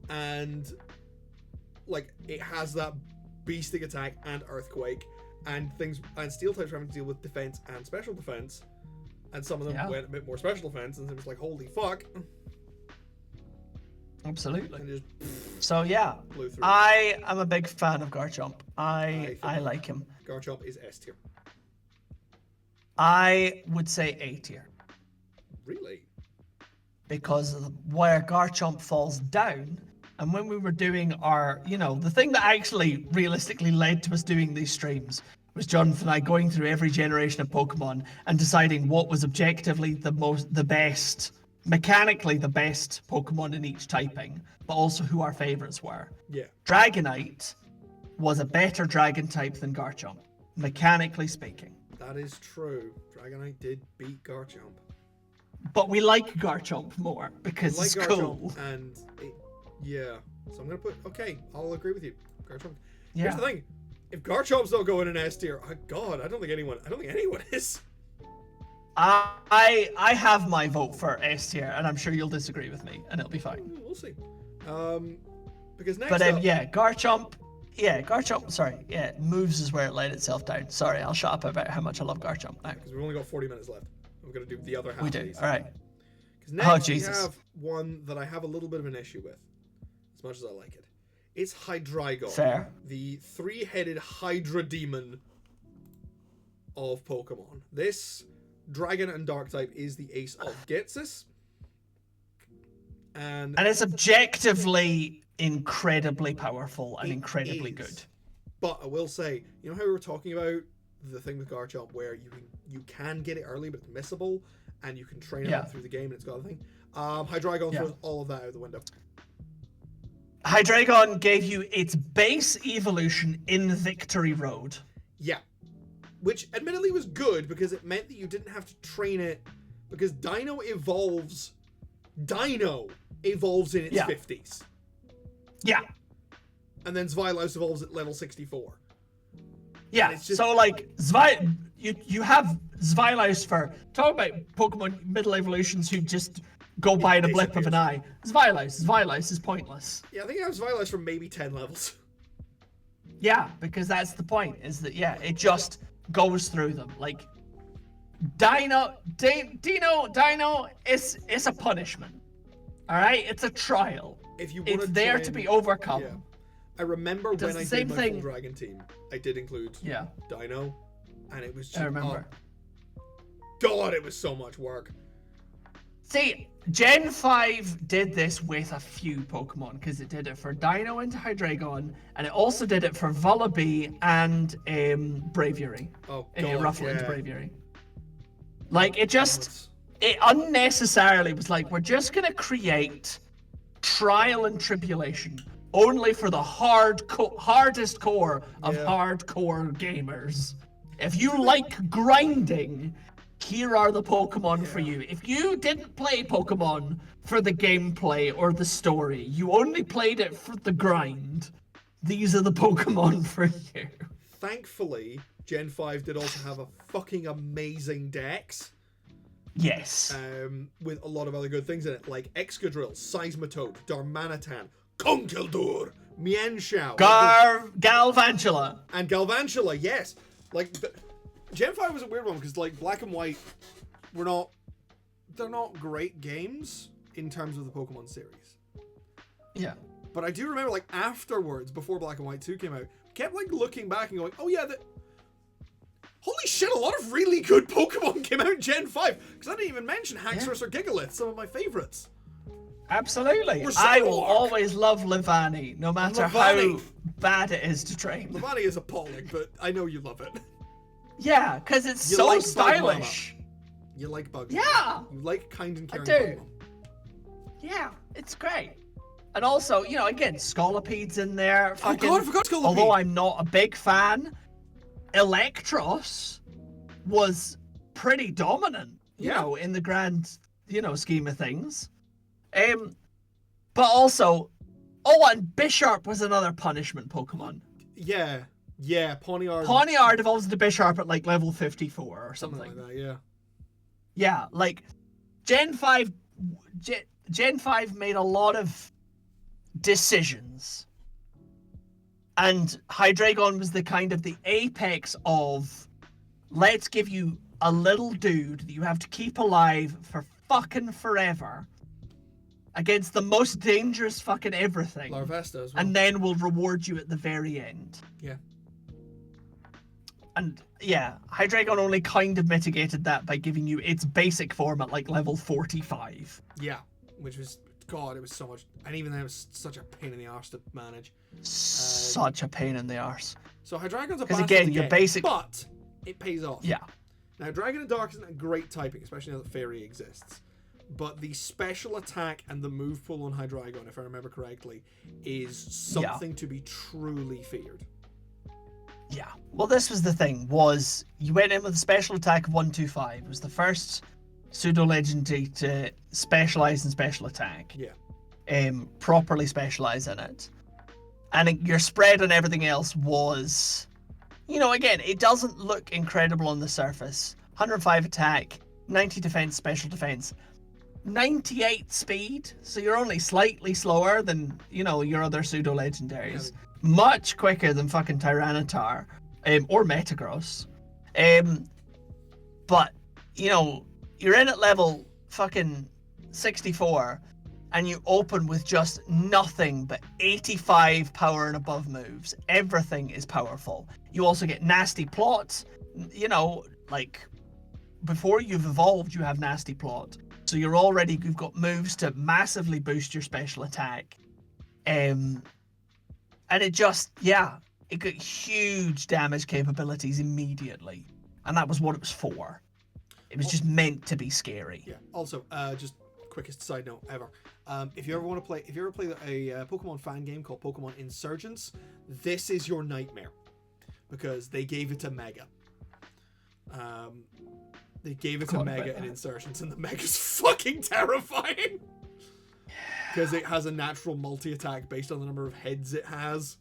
And, it has that beasting attack and Earthquake. And steel types are having to deal with defense and special defense. And some of them went a bit more special defense. And it was like, holy fuck. Absolutely. And just So, yeah. blew through. I am a big fan of Garchomp. I like him. Garchomp is S tier. I would say A tier. Really? Because of where Garchomp falls down, and when we were doing our, the thing that actually realistically led to us doing these streams was Jonathan and I going through every generation of Pokemon and deciding what was objectively the best, mechanically the best Pokemon in each typing, but also who our favorites were. Yeah. Dragonite was a better dragon type than Garchomp, mechanically speaking. That is true. Dragonite did beat Garchomp. But we like Garchomp more because Like it's Garchomp, cool. and yeah. So I'm gonna put I'll agree with you. Garchomp. Yeah. Here's the thing: if Garchomp's not going in S tier, oh God, I don't think anyone is. I have my vote for S tier, and I'm sure you'll disagree with me, and it'll be fine. We'll see. Because next But up, Garchomp. Yeah, Garchomp. Sorry, moves is where it let itself down. Sorry, I'll shut up about how much I love Garchomp now. because we've only got 40 minutes left. We're gonna do the other half. We of do. these. All right. Because next we Jesus. have one that I have a little bit of an issue with, as much as I like it. It's Hydreigon. Fair. The 3-headed Hydra demon of Pokemon. This Dragon and Dark type is the ace of Ghetsis. And And it's objectively incredibly powerful and It incredibly is. good. But I will say, you know how we were talking about the thing with Garchomp where you can get it early but it's missable and you can train it Yeah. up through the game and it's got a thing. Hydreigon Yeah. throws all of that out the window. Hydreigon gave you its base evolution in Victory Road. Yeah. Which admittedly was good because it meant that you didn't have to train it because Dino evolves in its Yeah. 50s. Yeah. And then Zweilous evolves at level 64. Yeah, It's just- so like you have Zweilous for talk about Pokemon middle evolutions who just go by in a blip of an eye. Zweilous is pointless. Yeah, I think I have Zweilous from maybe 10 levels. Yeah, because that's the point, is that it just goes through them. Like Dino is a punishment. Alright? It's a trial. If you want It's there to be overcome. Yeah. I remember does when the I same did my thing- full dragon team, I did include Yeah, Dino, and it was just, I remember. God, it was so much work. See, Gen 5 did this with a few Pokemon, because it did it for Dino and Hydreigon, and it also did it for Vullaby and Braviary. Oh God, Ruffle yeah. Braviary. Like, it unnecessarily was like, we're just going to create trial and tribulation, only for the hardest core of hardcore gamers. If you like grinding, here are the Pokemon for you. If you didn't play Pokemon for the gameplay or the story, you only played it for the grind, these are the Pokemon for you. Thankfully, Gen 5 did also have a fucking amazing dex. Yes. With a lot of other good things in it, like Excadrill, Seismitoad, Darmanitan, Conkeldurr, Mienshao, Galvantula. And Galvantula, yes. Like, Gen 5 was a weird one because, like, Black and White they're not great games in terms of the Pokemon series. Yeah. But I do remember, like, afterwards, before Black and White 2 came out, kept, like, looking back and going, oh yeah, holy shit, a lot of really good Pokemon came out in Gen 5. Because I didn't even mention Haxorus or Gigalith, some of my favorites. Absolutely. I will always love Levani, no matter how bad it is to train. Levani is appalling, but I know you love it. Yeah, because it's so like stylish. You like bugs. Yeah. You like kind and caring I do. Pokemon. Yeah, it's great. And also, you know, again, Scolopede's in there. Oh god, I forgot Scolipede. Although I'm not a big fan, Electros was pretty dominant, you know, in the grand, scheme of things. But also, and Bisharp was another punishment Pokemon. Yeah, Pawniard. Pawniard evolves into Bisharp at like level 54 or something. Like that, yeah. Yeah, like Gen 5 made a lot of decisions. And Hydreigon was the apex of, let's give you a little dude that you have to keep alive for fucking forever against the most dangerous fucking everything. Larvesta as well. And then we'll reward you at the very end. Yeah. And yeah, Hydreigon only kind of mitigated that by giving you its basic form at like level 45. Yeah, which was, God, it was so much, and even then it was such a pain in the arse to manage. Such a pain in the arse. So Hydreigon's a because again, your basic, but it pays off. Yeah. Now Dragon and Dark isn't a great typing, especially now that Fairy exists. But the special attack and the move pool on Hydreigon, if I remember correctly, is something to be truly feared. Yeah. Well, this was the thing, was you went in with a special attack of 125. It was the first pseudo-legendary to specialize in special attack. Yeah. Properly specialize in it. And your spread on everything else was, again, it doesn't look incredible on the surface. 105 attack, 90 defense, special defense, 98 speed, so you're only slightly slower than, your other pseudo-legendaries. Yeah. Much quicker than fucking Tyranitar, or Metagross. But, you're in at level fucking 64, and you open with just nothing but 85 power and above moves. Everything is powerful. You also get nasty plots, like, before you've evolved, you have nasty plot. So you've got moves to massively boost your special attack. And it just, it got huge damage capabilities immedately. And that was what it was for. It was just meant to be scary. Yeah. Also, just quickest side note ever. If you ever play a Pokemon fan game called Pokemon Insurgents, this is your nightmare. Because they gave it to Mega. They gave it to Mega in Insurgents, and the Mega's fucking terrifying. Because it has a natural multi-attack based on the number of heads it has.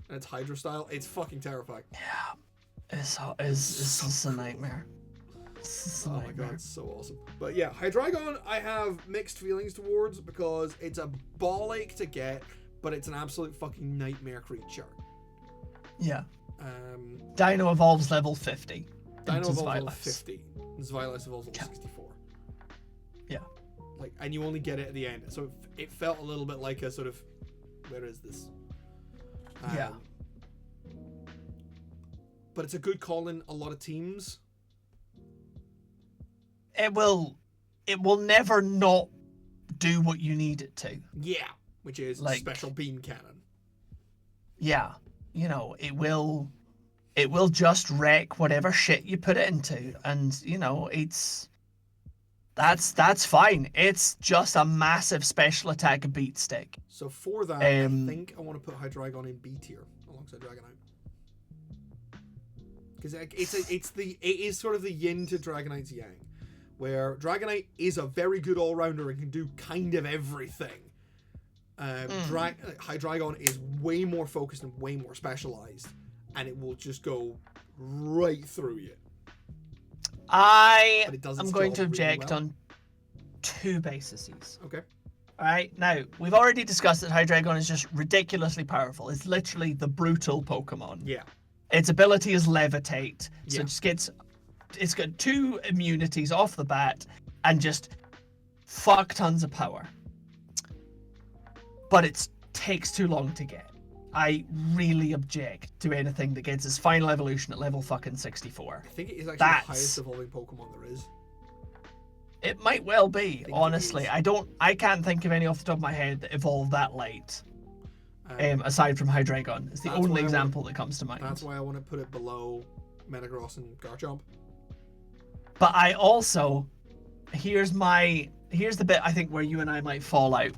And it's Hydro style. It's fucking terrifying. Yeah. It's just a nightmare. Oh my god, it's so awesome. But yeah, Hydreigon I have mixed feelings towards because it's a ball ache to get, but it's an absolute fucking nightmare creature. Yeah. Dino evolves level 50. Dino evolves level 50. Zweilous evolves level 64. Yeah. Like, and you only get it at the end. So it felt a little bit like a sort of, where is this? Yeah. But it's a good call in a lot of teams. It will never not do what you need it to. Yeah, which is like, special beam cannon. Yeah, it will just wreck whatever shit you put it into, and it's That's fine. It's just a massive special attack beat stick. So for that, I think I want to put Hydreigon in B tier alongside Dragonite. Because it is sort of the yin to Dragonite's yang, where Dragonite is a very good all-rounder and can do kind of everything. Hydreigon is way more focused and way more specialized, and it will just go right through you. I'm going to object really on 2 bases. Okay. Alright, now, we've already discussed that Hydreigon is just ridiculously powerful. It's literally the brutal Pokemon. Yeah. Its ability is Levitate, so it's got 2 immunities off the bat, and just fuck tons of power. But it takes too long to get. I really object to anything that gets its final evolution at level fucking 64. I think it is actually the highest evolving Pokemon there is. It might well be, honestly. I can't think of any off the top of my head that evolved that late. Aside from Hydreigon. It's the only example that comes to mind. That's why I want to put it below Metagross and Garchomp. But I also... Here's the bit I think where you and I might fall out.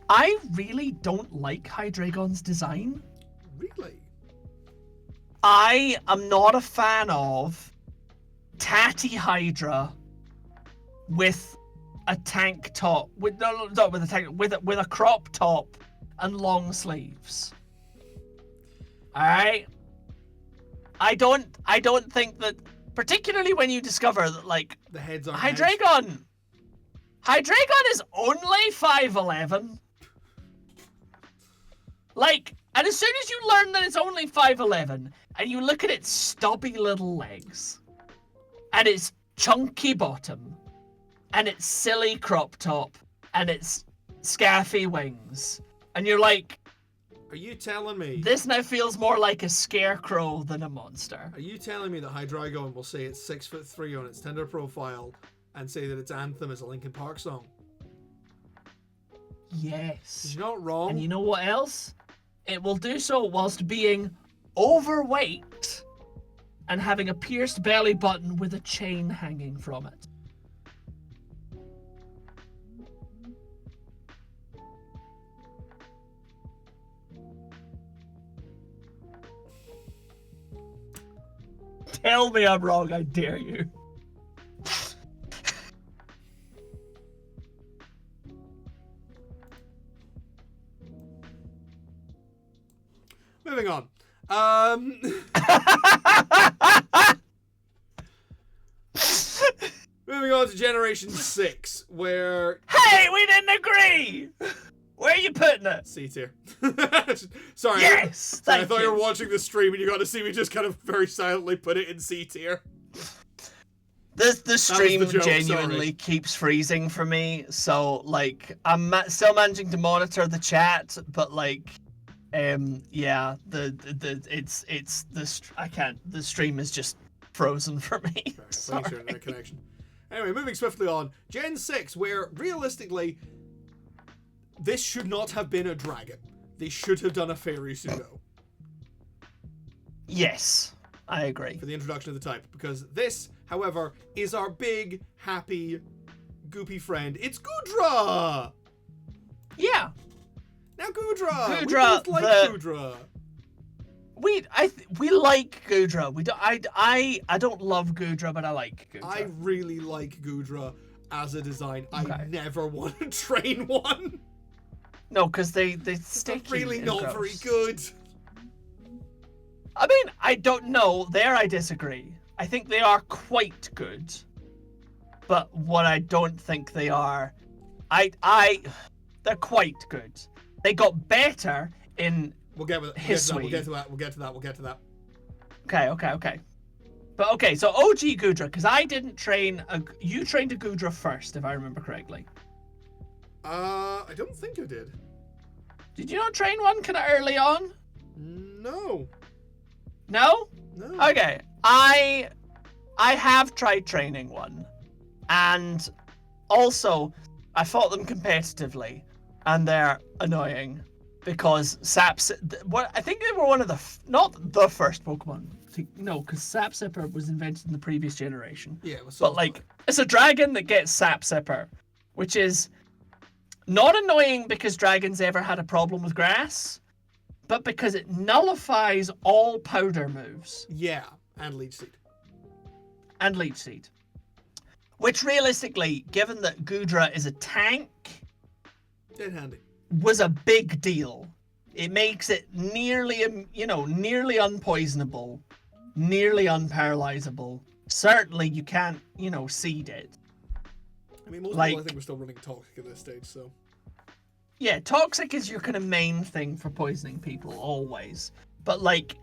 I really don't like Hydreigon's design. Really? I am not a fan of Tatty Hydra with a tank top, with a crop top and long sleeves. All right. I don't think that, particularly when you discover that like the heads are Hydreigon is only 5'11". Like, and as soon as you learn that it's only 5'11", and you look at its stubby little legs, and its chunky bottom, and its silly crop top, and its scaffy wings, and you're like, are you telling me this now feels more like a scarecrow than a monster? Are you telling me that Hydreigon will say it's 6'3" on its Tinder profile and say that its anthem is a Linkin Park song? Yes. You're not wrong. And you know what else? It will do so whilst being overweight and having a pierced belly button with a chain hanging from it. Tell me I'm wrong, I dare you. Moving on. Moving on to Generation 6, where... Hey, we didn't agree! Where are you putting it? C tier. Sorry. Yes! I thought you were watching the stream and you got to see me just kind of very silently put it in C tier. The stream genuinely keeps freezing for me, so, like, I'm still managing to monitor the chat, but, like... yeah, I can't. The stream is just frozen for me. Okay, thanks for internet connection. Anyway, moving swiftly on. Gen 6, where realistically, this should not have been a dragon. They should have done a fairy pseudo. Yes, I agree. For the introduction of the type, because this, however, is our big, happy, goopy friend. It's Goodra! Yeah. Now Goodra! We Goodra, both like Goodra. We like Goodra. I don't love Goodra, but I like Goodra. I really like Goodra as a design. Okay. I never want to train one. No, because they stick. Really not very good. I mean, I don't know. There I disagree. I think they are quite good. But what I don't think they are, they're quite good. They got better in We'll get to that. Okay. But okay, so OG Goodra, because I didn't train you trained a Goodra first, if I remember correctly. I don't think I did. Did you not train one kind of early on? No. No? No. Okay. I have tried training one. And also, I fought them competitively. And they're annoying because Saps. I think they were one of the not the first Pokemon think no, because Sap Sipper was invented in the previous generation. Yeah, it was But like, it's a dragon that gets Sap Sipper, which is not annoying because dragons ever had a problem with grass, but because it nullifies all powder moves. Yeah, and Leech Seed. And Leech Seed. Which realistically, given that Gudra is a tank, Dead handy. was a big deal. It makes it nearly unpoisonable, nearly unparalyzable. Certainly you can't, seed it. I mean, most people I think we're still running Toxic at this stage, so... Yeah, Toxic is your kind of main thing for poisoning people, always. But, like,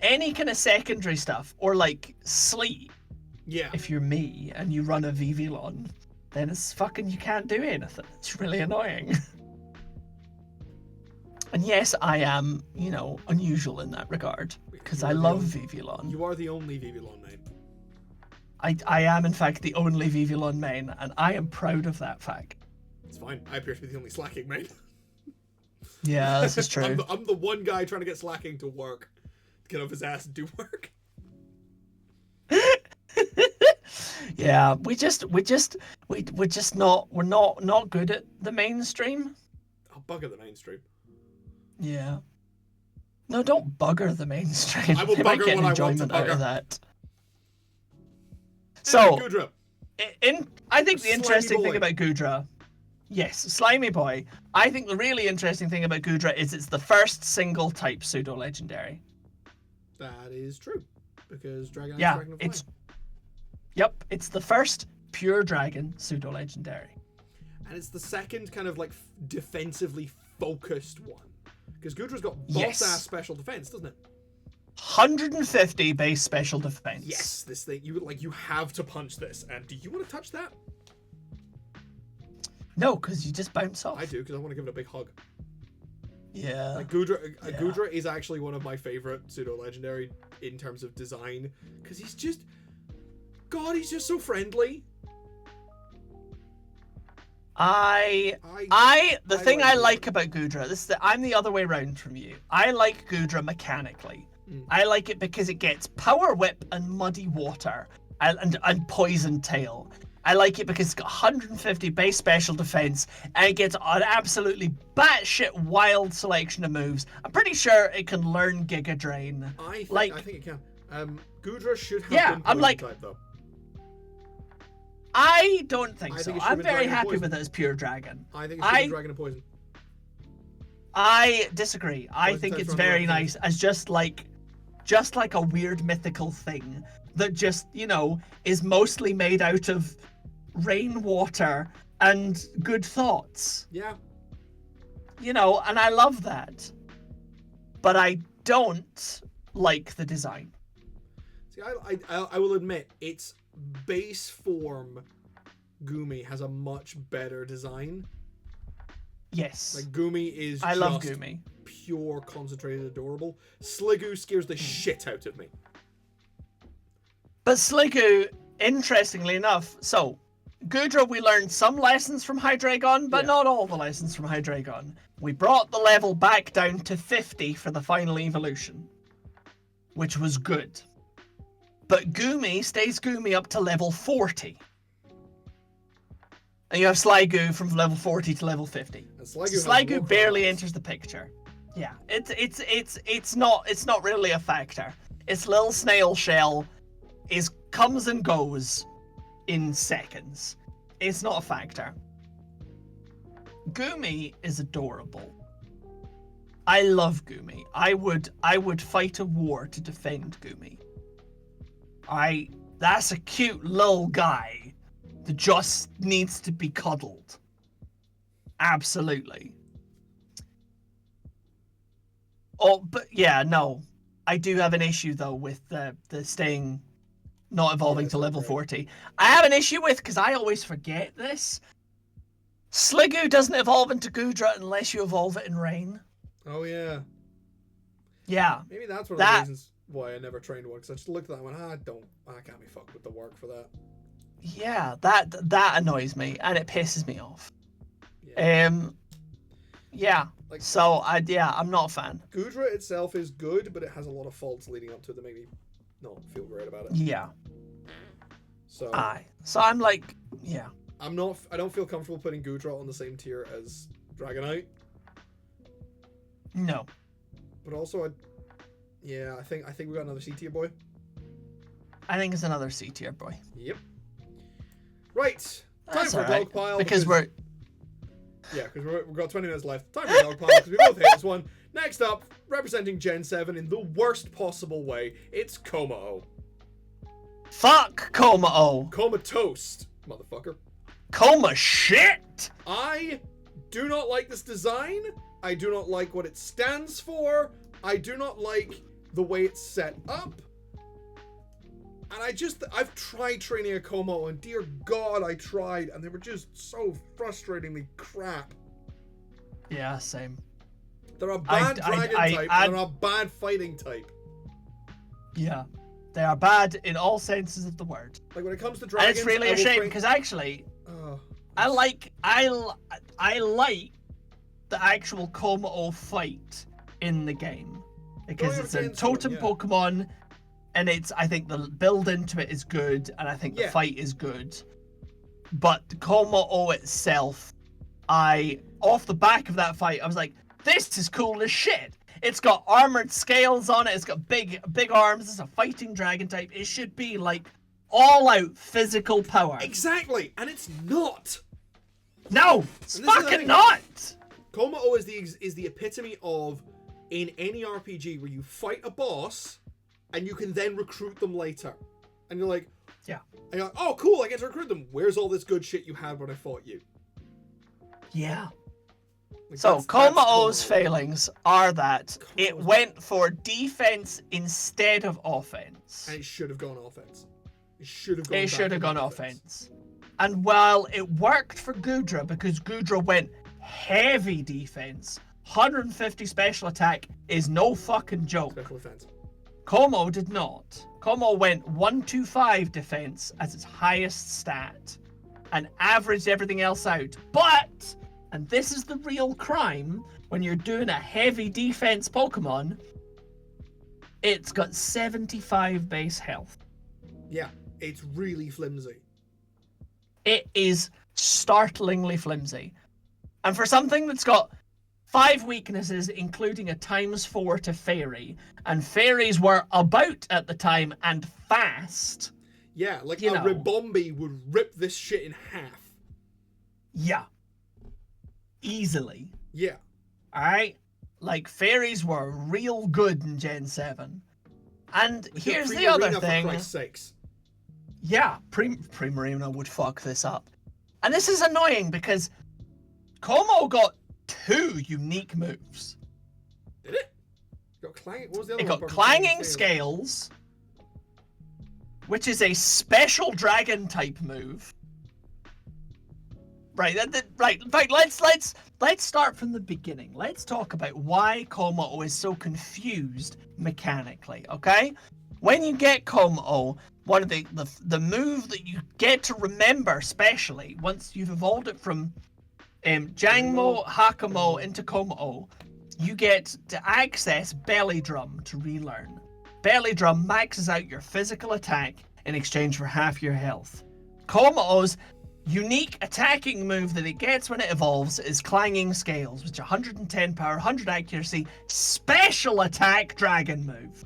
any kind of secondary stuff, or, like, Sleep, yeah. if you're me and you run a Vivillon, then it's fucking, you can't do anything. It's really annoying. And yes, I am, unusual in that regard, because I love Vivillon. You are the only Vivillon main. I am, in fact, the only Vivillon main, and I am proud of that fact. It's fine. I appear to be the only Slacking main. Yeah, this is true. I'm the one guy trying to get Slacking to work. Get off his ass and do work. Yeah, we're not good at the mainstream. I'll bugger the mainstream. Yeah. No, don't bugger the mainstream. I will they might bugger get what I want to enjoyment out bugger. of that. So, Gudra. I think the Slimy interesting boy. thing about Gudra, yes, Slimy Boy. I think the really interesting thing about Gudra is it's the first single type pseudo legendary. That is true, because Dragon. Yeah, Dragon of it's. Flame. Yep, it's the first pure dragon pseudo legendary. And it's the second kind of like defensively focused one, because Gudra's got Yes. boss ass special defense, doesn't it? 150 base special defense. Yes, this thing you have to punch this. And do you want to touch that? No, because you just bounce off. I do, because I want to give it a big hug. Yeah. Like Gudra is actually one of my favorite pseudo legendary in terms of design, because he's just so friendly. The thing I like about Gudra, I'm the other way around from you. I like Gudra mechanically. I like it because it gets Power Whip and Muddy Water and Poison Tail. I like it because it's got 150 base special defense and it gets an absolutely batshit wild selection of moves. I'm pretty sure it can learn Giga Drain. I think it can. Gudra should have been I'm poison like, type though. I don't think so. Think it should I'm have been very Dragon and happy Poison. with it as pure dragon. I think it should be Dragon and Poison. I disagree. I Poison think types it's run very around nice as just like a weird mythical thing that just, is mostly made out of rainwater and good thoughts. Yeah. And I love that. But I don't like the design. See, I will admit, its base form, Gumi, has a much better design. Yes. Like, Gumi is I love Gumi. Pure, concentrated, adorable. Sliggoo scares the shit out of me. But Sliggoo, interestingly enough, so Gudra, we learned some lessons from Hydreigon, but not all the lessons from Hydreigon. We brought the level back down to 50 for the final evolution, which was good. But Gumi stays Gumi up to level 40. And you have Sliggoo from level 40 to level 50. And Sliggoo barely enters the picture. Yeah, it's not really a factor. Its little snail shell comes and goes in seconds. It's not a factor. Gumi is adorable. I love Gumi. I would fight a war to defend Gumi. That's a cute little guy that just needs to be cuddled. Absolutely. Oh, but yeah, no. I do have an issue though with the staying not evolving to level 40. I have an issue with, because I always forget this, Sliggoo doesn't evolve into Gudra unless you evolve it in Rain. Oh yeah. Yeah. Maybe that's one of the reasons why I never trained one, because I just looked at that and went, I can't be fucked with the work for that. Yeah, that annoys me and it pisses me off. Yeah. Yeah. Like, so I'm not a fan. Gudra itself is good, but it has a lot of faults leading up to it that make me not feel great about it. Yeah. So Aye. So I'm like, yeah. I don't feel comfortable putting Gudra on the same tier as Dragonite. No. But also, I think we got another C tier boy. I think it's another C tier boy. Yep. Right. Time That's for a alright, dog pile. because we've got 20 minutes left. Time for a dog pile because we both hate this one. Next up, representing Gen 7 in the worst possible way, it's Kommo-o. Fuck Kommo-o. Comatose, motherfucker. Coma shit. I do not like this design. I do not like what it stands for. I do not like the way it's set up. And I've tried training a Kommo-o, and dear God, I tried, and they were just so frustratingly crap. Yeah, same. They're a bad dragon type, and they're a bad fighting type. Yeah. They are bad in all senses of the word. Like, when it comes to dragons, And it's really a shame, because actually, I like the actual Kommo-o fight in the game. Because it's a totem Pokemon, and I think the build into it is good, and I think the fight is good. But Kommo-o itself, off the back of that fight, I was like, this is cool as shit. It's got armored scales on it, it's got big arms, it's a fighting dragon type. It should be like all-out physical power. Exactly, and it's not. No, it's fucking not. Kommo-o is the epitome of, in any RPG where you fight a boss, and you can then recruit them later. And you're like, yeah. And you're like, oh cool, I get to recruit them. Where's all this good shit you had when I fought you? Yeah. Like, so Kommo-o's Kommo-o. failings are that it went for defense instead of offense. And it should have gone offense. It should have gone offense. And while it worked for Gudra, because Gudra went heavy defense, 150 special attack is no fucking joke. Special defense. Kommo did not. Kommo went 125 defense as its highest stat and averaged everything else out. But, and this is the real crime, when you're doing a heavy defense Pokemon, it's got 75 base health. Yeah, it's really flimsy. It is startlingly flimsy. And for something that's got 5 weaknesses, including a ×4 to Fairy, and Fairies were about at the time and fast. Yeah, like Ribombee would rip this shit in half. Yeah. Easily. Yeah. Alright? Like, Fairies were real good in Gen 7. And here's the other thing. For Christ's sakes. Yeah, Primarina would fuck this up. And this is annoying because Kommo got 2 unique moves. Did it? What was the other one? It got Clanging Scales, which is a special dragon type move. Right, let's start from the beginning. Let's talk about why Kommo-o is so confused mechanically, okay? When you get Kommo-o, one of the move that you get to remember, especially once you've evolved it from Jangmo, Hakamo into Kommo-o, you get to access Belly Drum to relearn. Belly Drum maxes out your physical attack in exchange for half your health. Kommo-o's unique attacking move that it gets when it evolves is Clanging Scales, which is 110 power, 100 accuracy, special attack dragon move.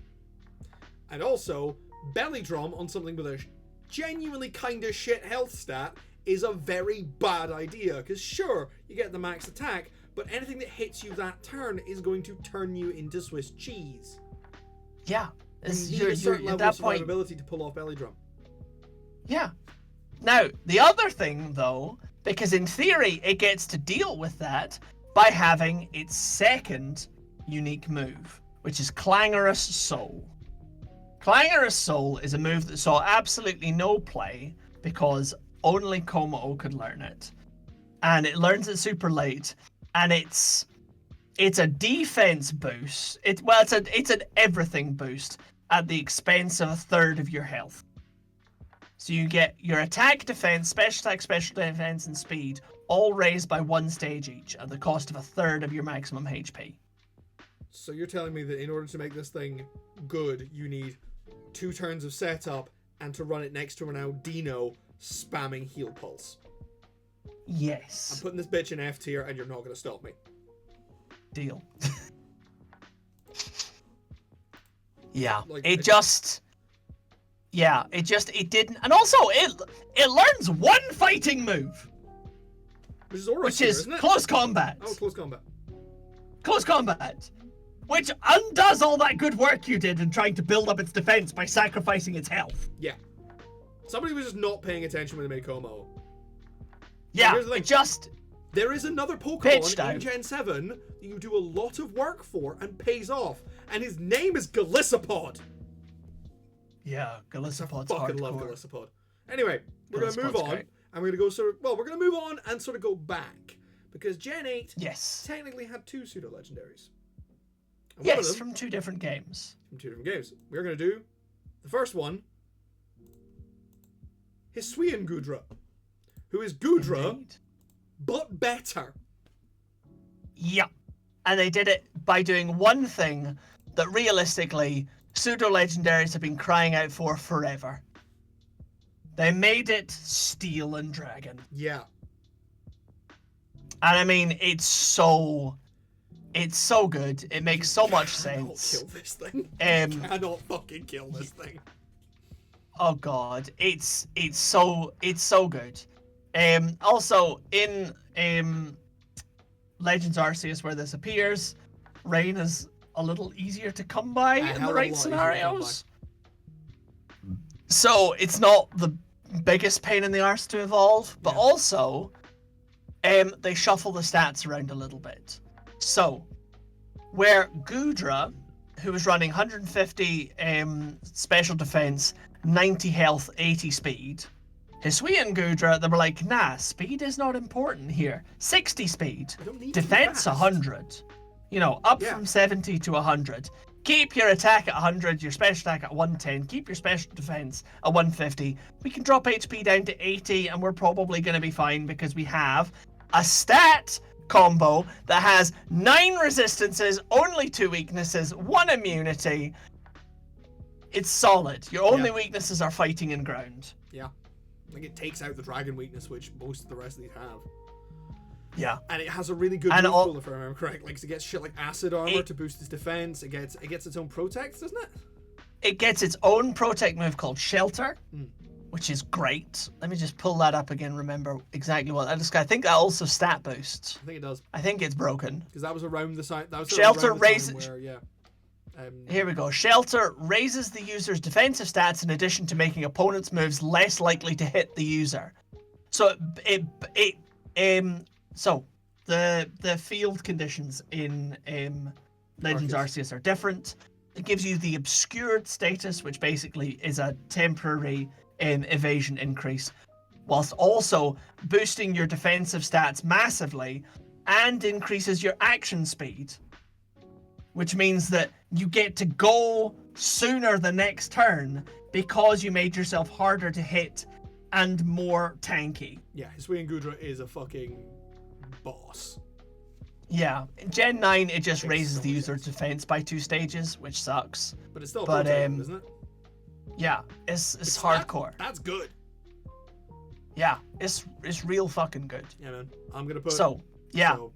And also, Belly Drum on something with a genuinely kind of shit health stat is a very bad idea. Because sure, you get the max attack, but anything that hits you that turn is going to turn you into Swiss cheese. Yeah. You need a certain level of survivability to pull off Belly Drum. Yeah. Now, the other thing, though, because in theory it gets to deal with that by having its second unique move, which is Clangorous Soul. Clangorous Soul is a move that saw absolutely no play because only Kommo-o could learn it. And it learns it super late, and it's a defense boost. It's an everything boost at the expense of 1/3 of your health. So you get your attack, defense, special defense, and speed all raised by 1 stage each at the cost of 1/3 of your maximum HP. So you're telling me that in order to make this thing good, you need 2 turns of setup, and to run it next to an Aldino spamming heal pulse. I'm Yes. putting this bitch in F tier, and you're not going to stop me. Deal. Yeah. Like, It didn't. And also, it learns one fighting move, Which is Aura which Seer, is isn't it? close combat. Oh, close combat. Close combat. Which undoes all that good work you did in trying to build up its defense by sacrificing its health. Yeah. Somebody was just not paying attention when they made Kommo-o. Yeah, Here's the thing. it just... There is another Pitched Pokemon in out. Gen 7 that you do a lot of work for and pays off, and his name is Golisopod. Yeah, Golisopod's Fucking love hardcore. Golisopod. Anyway, we're going to move Golisopod's on, great. and we're going to go we're going to move on and sort of go back, because Gen 8 Yes. technically had 2 pseudo-legendaries. And one of Yes, them, from 2 different games. from 2 different games. We're going to do the first one, Hisuian Gudra, who is Gudra, Indeed. but better. Yep. And they did it by doing one thing that realistically pseudo-legendaries have been crying out for forever. They made it Steel and Dragon. Yeah. And I mean, it's so good. It makes so much Cannot sense. kill this thing. Cannot fucking kill this thing. Oh god, it's so good. Also in Legends Arceus where this appears, Rain is a little easier to come by in the right scenarios. So it's not the biggest pain in the arse to evolve, but also they shuffle the stats around a little bit. So where Gudra, who was running 150 special defense, 90 health, 80 speed, Hisuian Gudra, they were like, nah, speed is not important here. 60 speed, I don't need defense to be fast. 100. You know, up Yeah. from 70 to 100. Keep your attack at 100, your special attack at 110, keep your special defense at 150. We can drop HP down to 80 and we're probably going to be fine because we have a stat combo that has 9 resistances, only 2 weaknesses, 1 immunity. It's solid. Your only weaknesses are fighting and ground. Yeah. Like, it takes out the dragon weakness, which most of the rest of these have. Yeah. And it has a really good And move all- pool, if I remember correctly. Like, it gets shit like acid armor to boost its defense. It gets its own protect, doesn't it? It gets its own protect move called Shelter, which is great. Let me just pull that up again, remember exactly what I think that also stat boosts. I think it does. I think it's broken. Because that was around the side. That was Shelter around the time raises- where, yeah. Here we go. Shelter raises the user's defensive stats in addition to making opponents' moves less likely to hit the user. So so the field conditions in Legends Arceus are different. It gives you the obscured status, which basically is a temporary evasion increase, whilst also boosting your defensive stats massively and increases your action speed, which means that you get to go sooner the next turn because you made yourself harder to hit and more tanky. Yeah, Hisuian Gudra is a fucking boss. Yeah, in Gen 9 it just Makes raises so the much user's sense. defense by 2 stages, which sucks. But it's still a But, protect move, isn't it? Yeah, it's hardcore. That's good. Yeah, it's real fucking good. Yeah, man. I'm gonna put. So, yeah. So,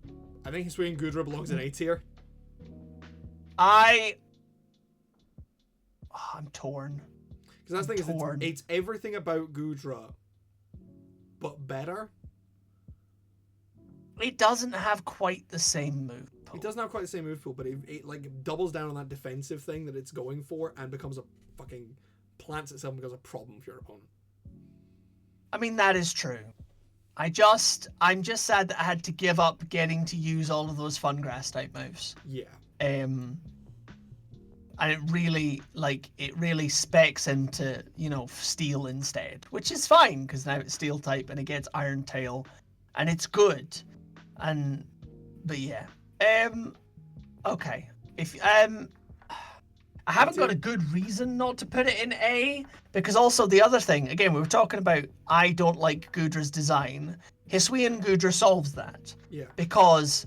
I think Hisuian Gudra belongs in A tier. I'm torn. Because that's the thing, is Torn. it's everything about Gudra, but better. It doesn't have quite the same move pool. It doesn't have quite the same move pool, but it like doubles down on that defensive thing that it's going for and becomes a fucking plants itself and becomes a problem for your opponent. I mean, that is true. I'm just sad that I had to give up getting to use all of those fun grass type moves. Yeah. And it really specs into, steel instead, which is fine because now it's steel type and it gets iron tail and it's good. But yeah. Okay. I haven't got a good reason not to put it in A, because also the other thing, again, we were talking about I don't like Gudra's design. Hisuian Gudra solves that. Yeah. Because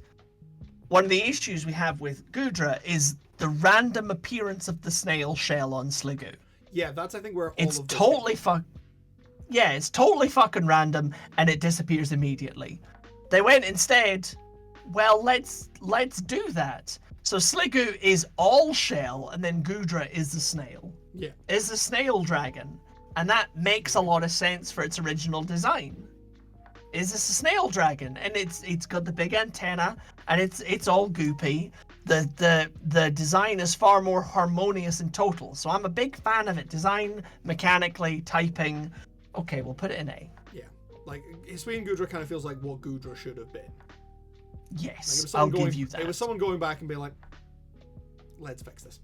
one of the issues we have with Gudra is the random appearance of the snail shell on Sliggoo. Yeah, that's I think where all It's of this totally Yeah, it's totally fucking random, and it disappears immediately. They went instead, well, let's do that. So Sliggoo is all shell, and then Gudra is the snail. Yeah. Is the snail dragon, and that makes a lot of sense for its original design. Is this a snail dragon? And it's got the big antenna, and it's all goopy. The design is far more harmonious in total. So I'm a big fan of it. Design, mechanically, typing. Okay, we'll put it in A. Yeah. Like, Hisuian Gudra kind of feels like what Gudra should have been. Yes, Like I'll give you that. It was someone going back and being like, let's fix this.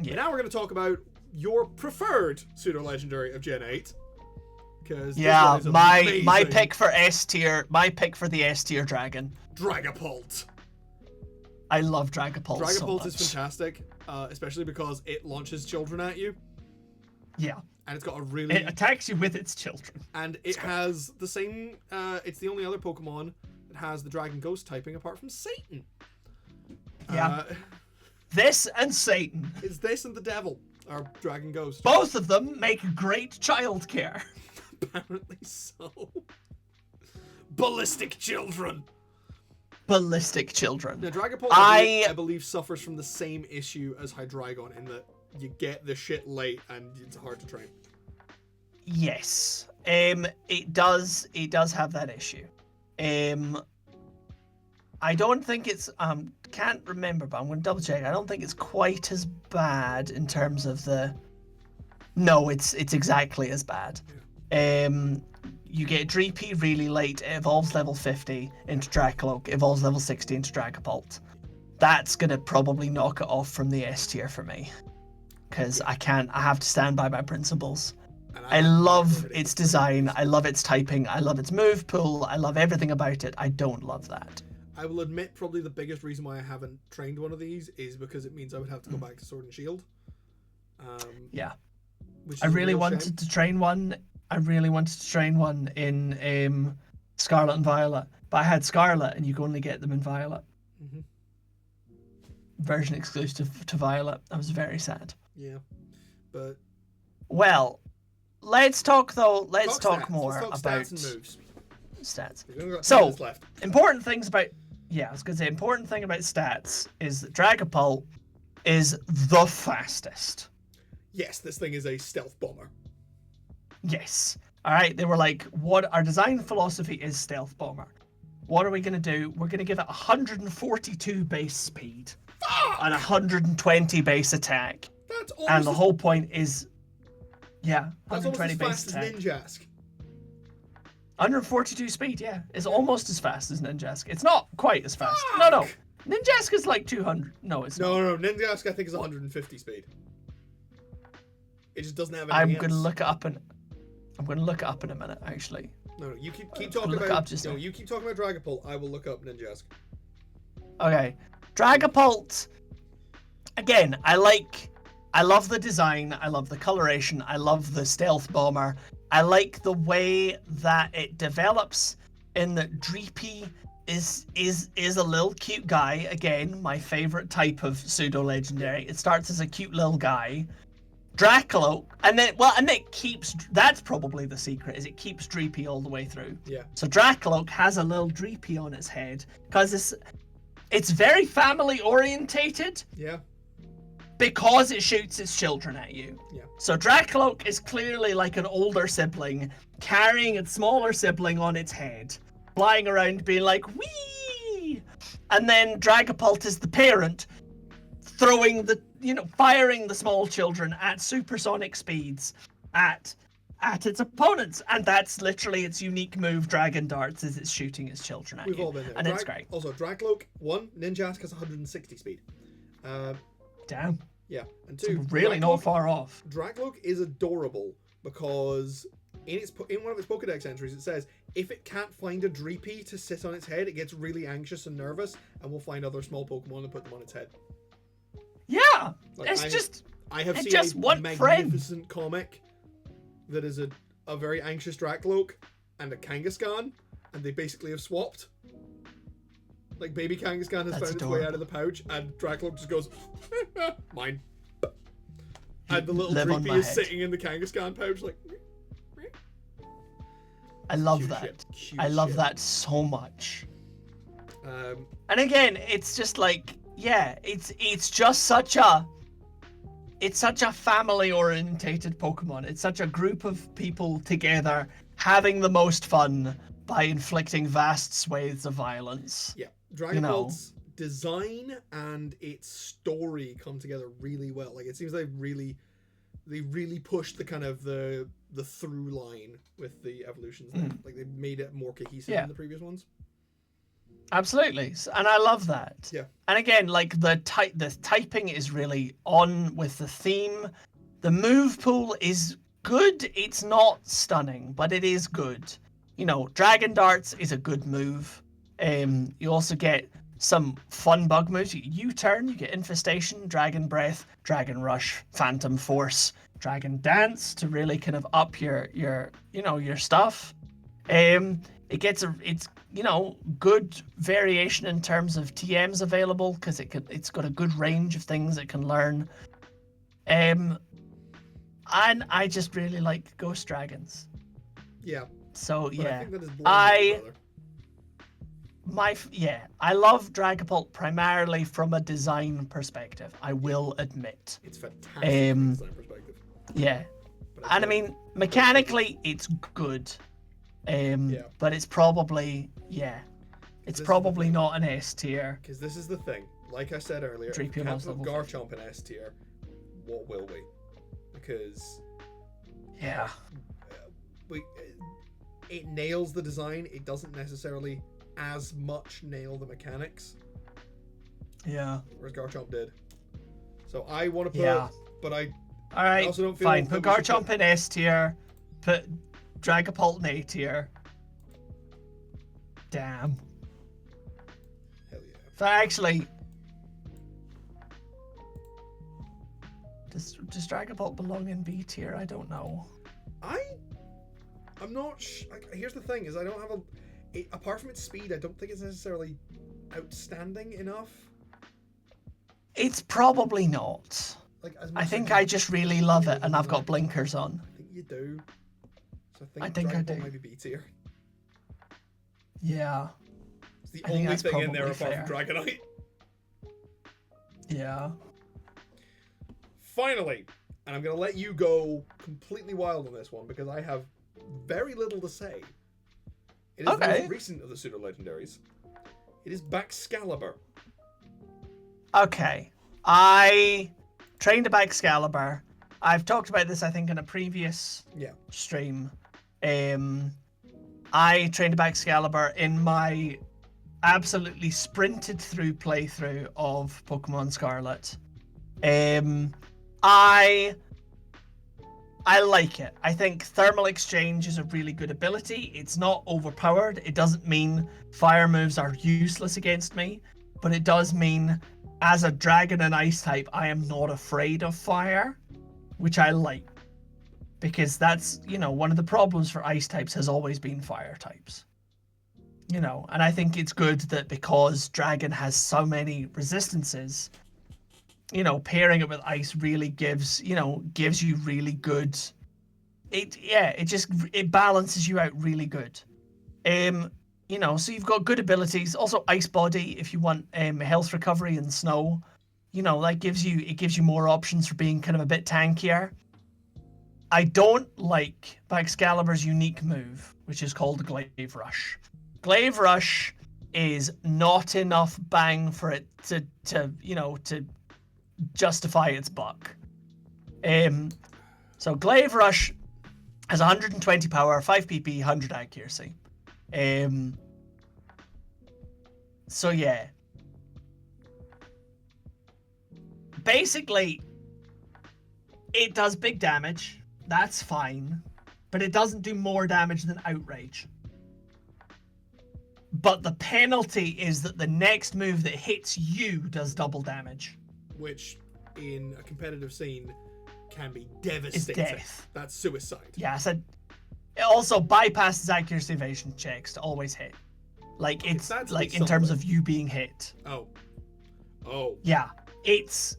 Yeah. But now we're going to talk about your preferred pseudo-legendary of Gen 8. Because yeah, my pick for S tier, the S tier dragon. Dragapult. I love Dragapult. Dragapult so is fantastic, especially because it launches children at you. Yeah. And it's got a really... It attacks you with its children. And it has the same... it's the only other Pokemon that has the Dragon Ghost typing apart from Satan. Yeah. This and Satan. It's this and the Devil, or Dragon Ghost. Both of them make great childcare. Apparently so. Ballistic children. Ballistic children. Now, Dragapult, I believe, suffers from the same issue as Hydreigon in that you get the shit late and it's hard to train. Yes. It does have that issue. I don't think it's can't remember, but I'm going to double check. I don't think it's quite as bad in terms of the... No, it's exactly as bad. You get Dreepy really late, it evolves level 50 into Dracloak, evolves level 60 into Dragapult. That's going to probably knock it off from the S tier for me. Because I have to stand by my principles. I love its design, I love its typing, I love its move pool, I love everything about it. I don't love that. I will admit probably the biggest reason why I haven't trained one of these is because it means I would have to go back to Sword and Shield. Yeah. Which I really wanted to train one. I really wanted to train one in Scarlet and Violet, but I had Scarlet, and you can only get them in Violet. Mm-hmm. Version exclusive to Violet. I was very sad. Yeah, but well, let's talk though. Let's talk stats. more Let's talk about stats and moves. Stats. We've got 10 So minutes left. important things about I was gonna say important thing about stats is that Dragapult is the fastest. Yes, this thing is a stealth bomber. Yes. All right. They were like, what our design philosophy is stealth bomber. What are we going to do? We're going to give it 142 base speed and 120 base attack. That's almost and the whole point is, that's 120 almost base as attack. fast as Ninjask. 142 speed, yeah. It's almost as fast as Ninjask. It's not quite as fast. No. Ninjask is like 200. No, it's not. No. Ninjask I think is 150 speed. It just doesn't have anything I'm else. going to look it up in a minute, actually. No, you keep talking about... you keep talking about Dragapult. I will look up Ninjask. Okay. Dragapult. Again, I love the design. I love the coloration. I love the stealth bomber. I like the way that it develops in that Dreepy is a little cute guy. Again, my favorite type of pseudo legendary. It starts as a cute little guy. Dracloak, and it keeps, that's probably the secret, is it keeps Dreepy all the way through. Yeah. So Dracloak has a little Dreepy on its head, because it's very family orientated. Yeah. Because it shoots its children at you. Yeah. So Dracloak is clearly like an older sibling, carrying its smaller sibling on its head, flying around being like, wee! And then Dragapult is the parent, throwing firing the small children at supersonic speeds at its opponents, and that's literally its unique move. Dragon darts is it's shooting its children at We've you, all been there. and it's great. Also, Dracloak 1, Ninjask has 160 speed. Damn. Yeah, and 2, so really not far off. Dracloak is adorable because in one of its Pokedex entries it says if it can't find a Dreepy to sit on its head, it gets really anxious and nervous, and will find other small Pokemon and put them on its head. Yeah, Like, I have seen just a one magnificent comic that is a very anxious Dracloak and a Kangaskhan, and they basically have swapped. Like, baby Kangaskhan has found its way out of the pouch, and Dracloak just goes, mine. And the little live on creepy my is head. sitting in the Kangaskhan pouch, like. I love Cute that. shit. Cute I love shit. that so much. Um, And again, it's just like, yeah, it's just such a family orientated Pokemon. It's such a group of people together having the most fun by inflicting vast swathes of violence. yeah, Dragapult's design and its story come together really well. Like, it seems they really pushed the kind of the through line with the evolutions there. Like, they made it more cohesive than the previous ones. Absolutely, and I love that. Yeah. And again, like the typing is really on with the theme. The move pool is good. It's not stunning, but it is good. You know, Dragon Darts is a good move. You also get some fun bug moves. You get U-turn, you get Infestation, Dragon Breath, Dragon Rush, Phantom Force, Dragon Dance to really kind of up your stuff. It's good variation in terms of TMs available because it's got a good range of things it can learn. And I just really like Ghost Dragons. Yeah. So But yeah, I think that is blinding, brother. I love Dragapult primarily from a design perspective. I will admit. It's fantastic from a design perspective. Yeah, But and I mean mechanically it's good. But it's probably it's probably not an S tier. Because this is the thing. Like I said earlier, if we Drapion can't level put Garchomp in S tier, what will we? Because it nails the design. It doesn't necessarily as much nail the mechanics. Yeah. Whereas Garchomp did. So I want to put, but I also don't feel fine. Put that we should Garchomp in S tier. Put Dragapult in A tier. Damn. Hell yeah. So actually, does Dragapult belong in B tier? I don't know. I'm not. Here's the thing: is I don't have apart from its speed, I don't think it's necessarily outstanding enough. It's probably not. Like, as I much think as I just really love it, and I've got blinkers on. I think you do. So I think I do. Dragapult might be B tier. Yeah. It's the I think only that's thing in there probably apart from Dragonite. Yeah. Finally, and I'm gonna let you go completely wild on this one because I have very little to say. It is the most recent of the pseudo legendaries. It is Baxcalibur. Okay. I trained a Baxcalibur. I've talked about this, I think, in a previous stream. I trained a Baxcalibur in my absolutely sprinted through playthrough of Pokemon Scarlet. I like it. I think Thermal Exchange is a really good ability. It's not overpowered. It doesn't mean fire moves are useless against me, but it does mean as a dragon and ice type, I am not afraid of fire, which I like. Because that's, one of the problems for ice types has always been fire types. And I think it's good that because dragon has so many resistances, pairing it with ice really gives you really good. It balances you out really good. So you've got good abilities. Also, Ice Body if you want health recovery and snow. That gives you more options for being kind of a bit tankier. I don't like Baxcalibur's unique move, which is called Glaive Rush. Glaive Rush is not enough bang for it to justify its buck. So Glaive Rush has 120 power, 5 PP, 100 accuracy. So yeah. Basically, it does big damage. That's fine. But it doesn't do more damage than Outrage. But the penalty is that the next move that hits you does double damage. Which, in a competitive scene, can be devastating. It's death. That's suicide. Yeah, I said. It also bypasses accuracy evasion checks to always hit. Like, it's like in terms of you being hit. Oh. Yeah. It's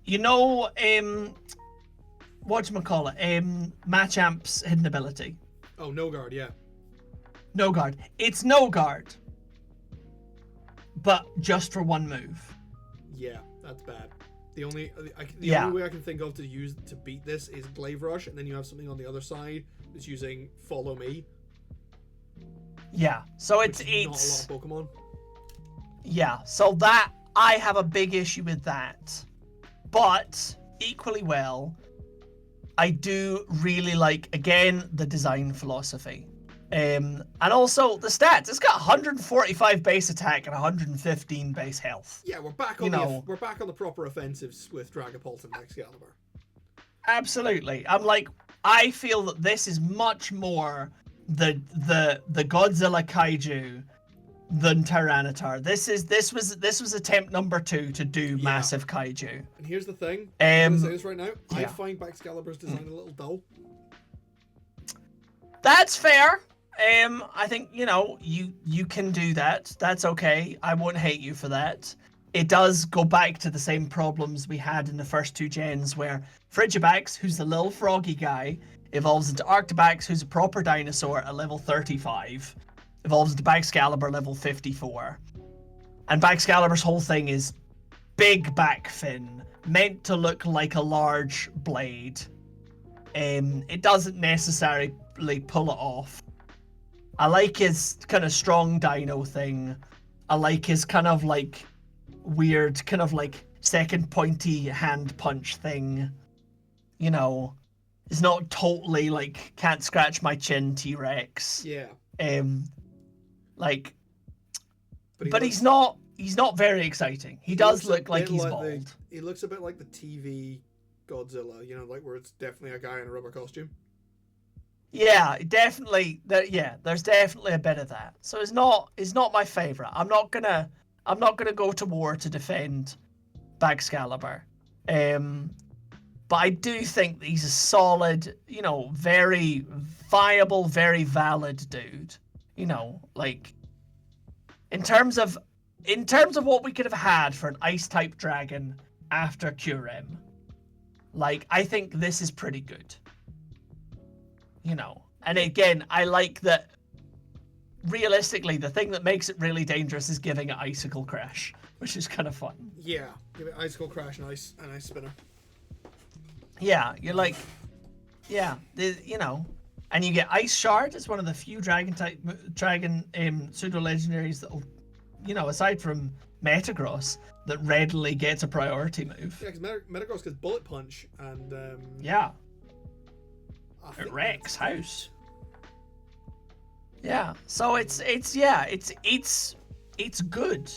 whatchamacallit, Machamp's hidden ability. Oh, no guard, yeah. No guard. It's no guard, but just for one move. Yeah, that's bad. The only Yeah. way I can think of to beat this is Glaive Rush, and then you have something on the other side that's using Follow Me. Yeah. So Which it's is not a lot of Pokemon. Yeah. So that I have a big issue with that, but equally well, I do really like again the design philosophy. And also the stats. It's got 145 base attack and 115 base health. Yeah, we're back on we're back on the proper offensives with Dragapult and Excalibur. Absolutely. I feel that this is much more the Godzilla kaiju than Tyranitar. This was attempt number 2 to do massive kaiju. And here's the thing. I'm gonna say this right now. Yeah. I find Excalibur's design a little dull. That's fair. I think, you can do that. That's okay. I won't hate you for that. It does go back to the same problems we had in the first 2 gens where Frigibax, who's the little froggy guy, evolves into Arctibax, who's a proper dinosaur at level 35, evolves into Baxcalibur level 54. And Baxcalibur's whole thing is big back fin, meant to look like a large blade. It doesn't necessarily pull it off. I like his kind of strong dino thing. I like his kind of weird kind of second pointy hand punch thing. It's not totally can't scratch my chin T-Rex. Yeah. But he's not very exciting. He does look like he's bald. He looks a bit like the TV Godzilla, where it's definitely a guy in a rubber costume. Yeah, definitely. There's definitely a bit of that. So it's not my favorite. I'm not gonna go to war to defend Baxcalibur. But I do think that he's a solid, very viable, very valid dude. In terms of what we could have had for an ice type dragon after Kyurem, I think this is pretty good. And again, I like that. Realistically, the thing that makes it really dangerous is giving it Icicle Crash, which is kind of fun. Yeah, give it Icicle Crash and Ice Spinner. Yeah, you're and you get Ice Shard. It's one of the few dragon pseudo legendaries that'll, aside from Metagross, that readily gets a priority move. Yeah, because Metagross gets Bullet Punch and yeah. At Rex house. Yeah, so it's good,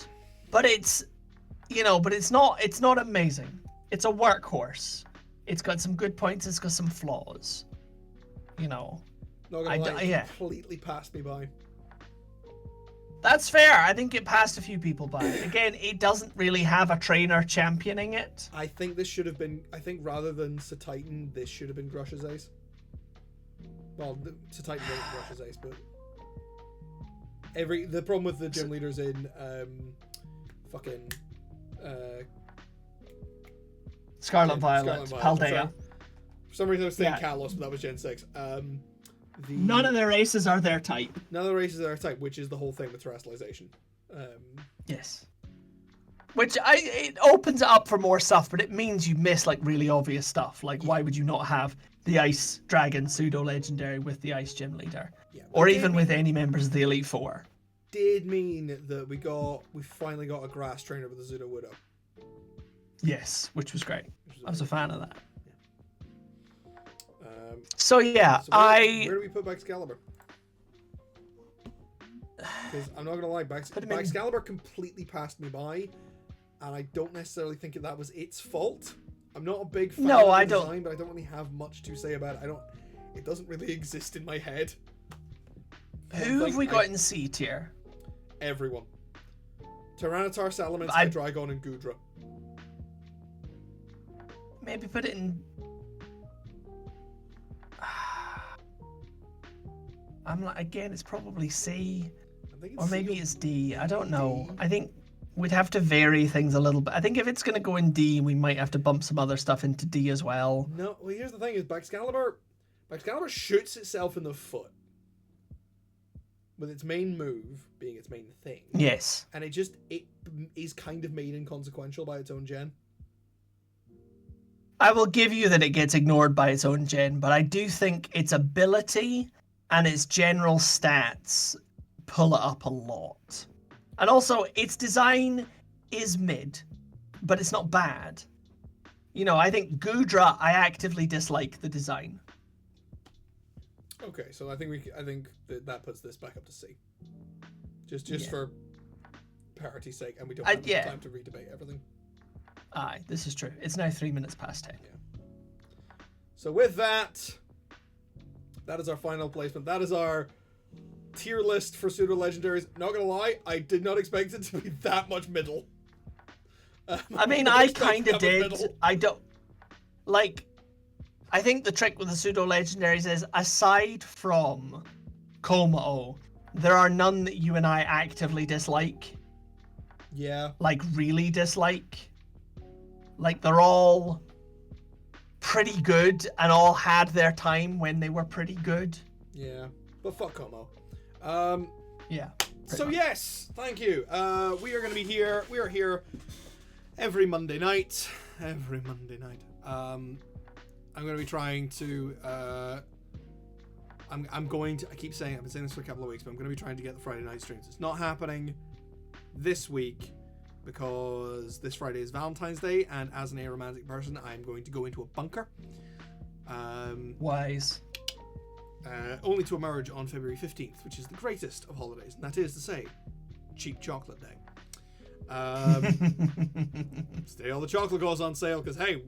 but it's not amazing. It's a workhorse. It's got some good points. It's got some flaws. Not gonna lie, it completely passed me by. That's fair. I think it passed a few people by. Again, it doesn't really have a trainer championing it. I think this should have been. I think rather than Titan, this should have been Grush's Ace. Well, Titan wasn't Grush's Ace, but the problem with the gym leaders in Scarlet Violet, Paldea. For some reason I was saying Kalos, but that was Gen 6. None of their aces are their type. None of their aces are their type, which is the whole thing with terrestrialization. Yes. Which it opens it up for more stuff, but it means you miss really obvious stuff. Why would you not have the Ice Dragon pseudo legendary with the Ice Gym Leader, or even with any members of the Elite Four? Did mean that we finally got a grass trainer with a Pseudo Widow. Yes, which was great. I was a fan of that. Yeah. So where do we put Excalibur? Because I'm not gonna lie, Excalibur completely passed me by, and I don't necessarily think that was its fault. I'm not a big fan of the design, but I don't really have much to say about it. It doesn't really exist in my head. Who have we got in C tier? Everyone. Tyranitar, Salamence, Hydreigon, and Gudra. Maybe put it in. Again, it's probably C, or maybe it's D. I don't know. I think we'd have to vary things a little bit. I think if it's going to go in D, we might have to bump some other stuff into D as well. No, well, here's the thing: is Excalibur shoots itself in the foot with its main move being its main thing. Yes. And it is kind of made inconsequential by its own gen. I will give you that it gets ignored by its own gen, but I do think its ability and its general stats pull it up a lot. And also, its design is mid, but it's not bad. You know, I think Gudra, I actively dislike the design. Okay, so I think that puts this back up to C. Just for parity's sake, and we don't have time to redebate everything. Aye, this is true. It's now 3 minutes past 10. Yeah. So with that is our final placement. That is our tier list for pseudo legendaries. Not gonna lie, I did not expect it to be that much middle. I mean, I kind of did. I don't like. I think the trick with the pseudo legendaries is, aside from Kommo-o, there are none that you and I actively dislike. Yeah. Like, really dislike. Like, they're all pretty good and all had their time when they were pretty good. Yeah. But fuck Kommo. Yeah. So much. yes, thank you. We are going to be here. We are here every Monday night. Every Monday night. I'm going to be trying to. I'm going to. I keep saying. I've been saying this for a couple of weeks, but I'm going to be trying to get the Friday night streams. It's not happening this week because this Friday is Valentine's Day, and as an aromantic person, I'm going to go into a bunker. Wise. Only to emerge on February 15th, which is the greatest of holidays, and that is to say, cheap chocolate day. Today all the chocolate goes on sale because, hey,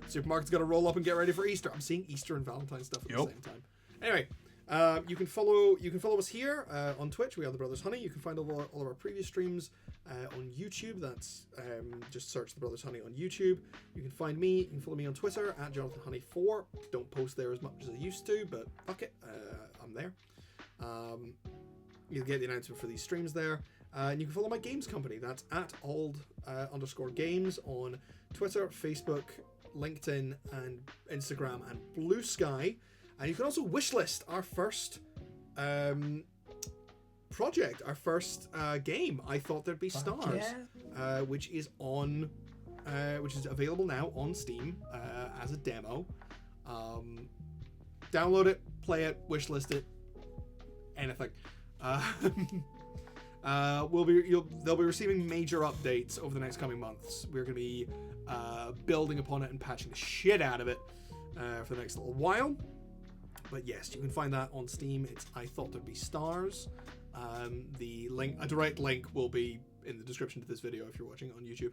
supermarket's got to roll up and get ready for Easter. I'm seeing Easter and Valentine's stuff at the same time. Anyway, you can follow us here on Twitch. We are the Brothers Honey. You can find all of our previous streams on YouTube. That's just search the Brothers Honey on YouTube. You can find me. You can follow me on Twitter at JonathanHoney4. Don't post there as much as I used to, but fuck it, I'm there. You'll get the announcement for these streams there. And you can follow my games company. That's at @old_games on Twitter, Facebook, LinkedIn, and Instagram, and Blue Sky. And you can also wishlist our first project, our first game. I Thought There'd Be Stars, which is available now on Steam as a demo. Download it, play it, wishlist it, anything. They'll be receiving major updates over the next coming months. We're going to be building upon it and patching the shit out of it for the next little while. But yes, you can find that on Steam. It's I Thought There'd Be Stars. The link, a direct link, will be in the description to this video if you're watching on YouTube.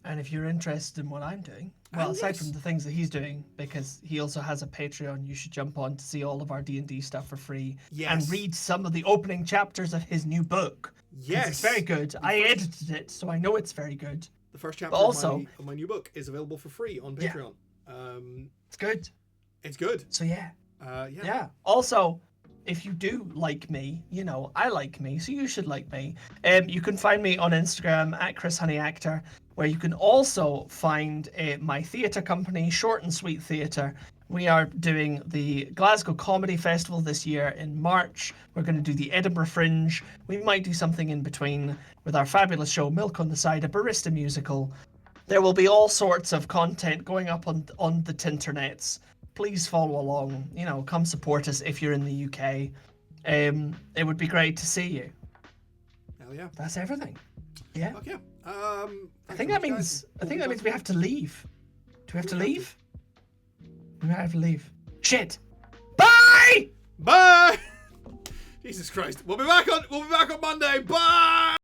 And if you're interested in what I'm doing, well, aside from the things that he's doing, because he also has a Patreon, you should jump on to see all of our D&D stuff for free. Yes. And read some of the opening chapters of his new book. Yes. It's very good. I edited it, so I know it's very good. The first chapter of my new book is available for free on Patreon. Yeah. It's good. It's good. So yeah. Yeah. Also, if you do like me, you know, I like me, so you should like me. You can find me on Instagram at ChrisHoneyActor, where you can also find my theatre company, Short and Sweet Theatre. We are doing the Glasgow Comedy Festival this year in March. We're going to do the Edinburgh Fringe. We might do something in between with our fabulous show, Milk on the Side, a barista musical. There will be all sorts of content going up on the tinternets. Please follow along. You know, come support us if you're in the UK. It would be great to see you. Hell yeah. That's everything. Yeah. Okay. I think that means we have to leave. Do we have to leave? We might have to leave. Shit. Bye. Bye. Jesus Christ. We'll be back on Monday. Bye.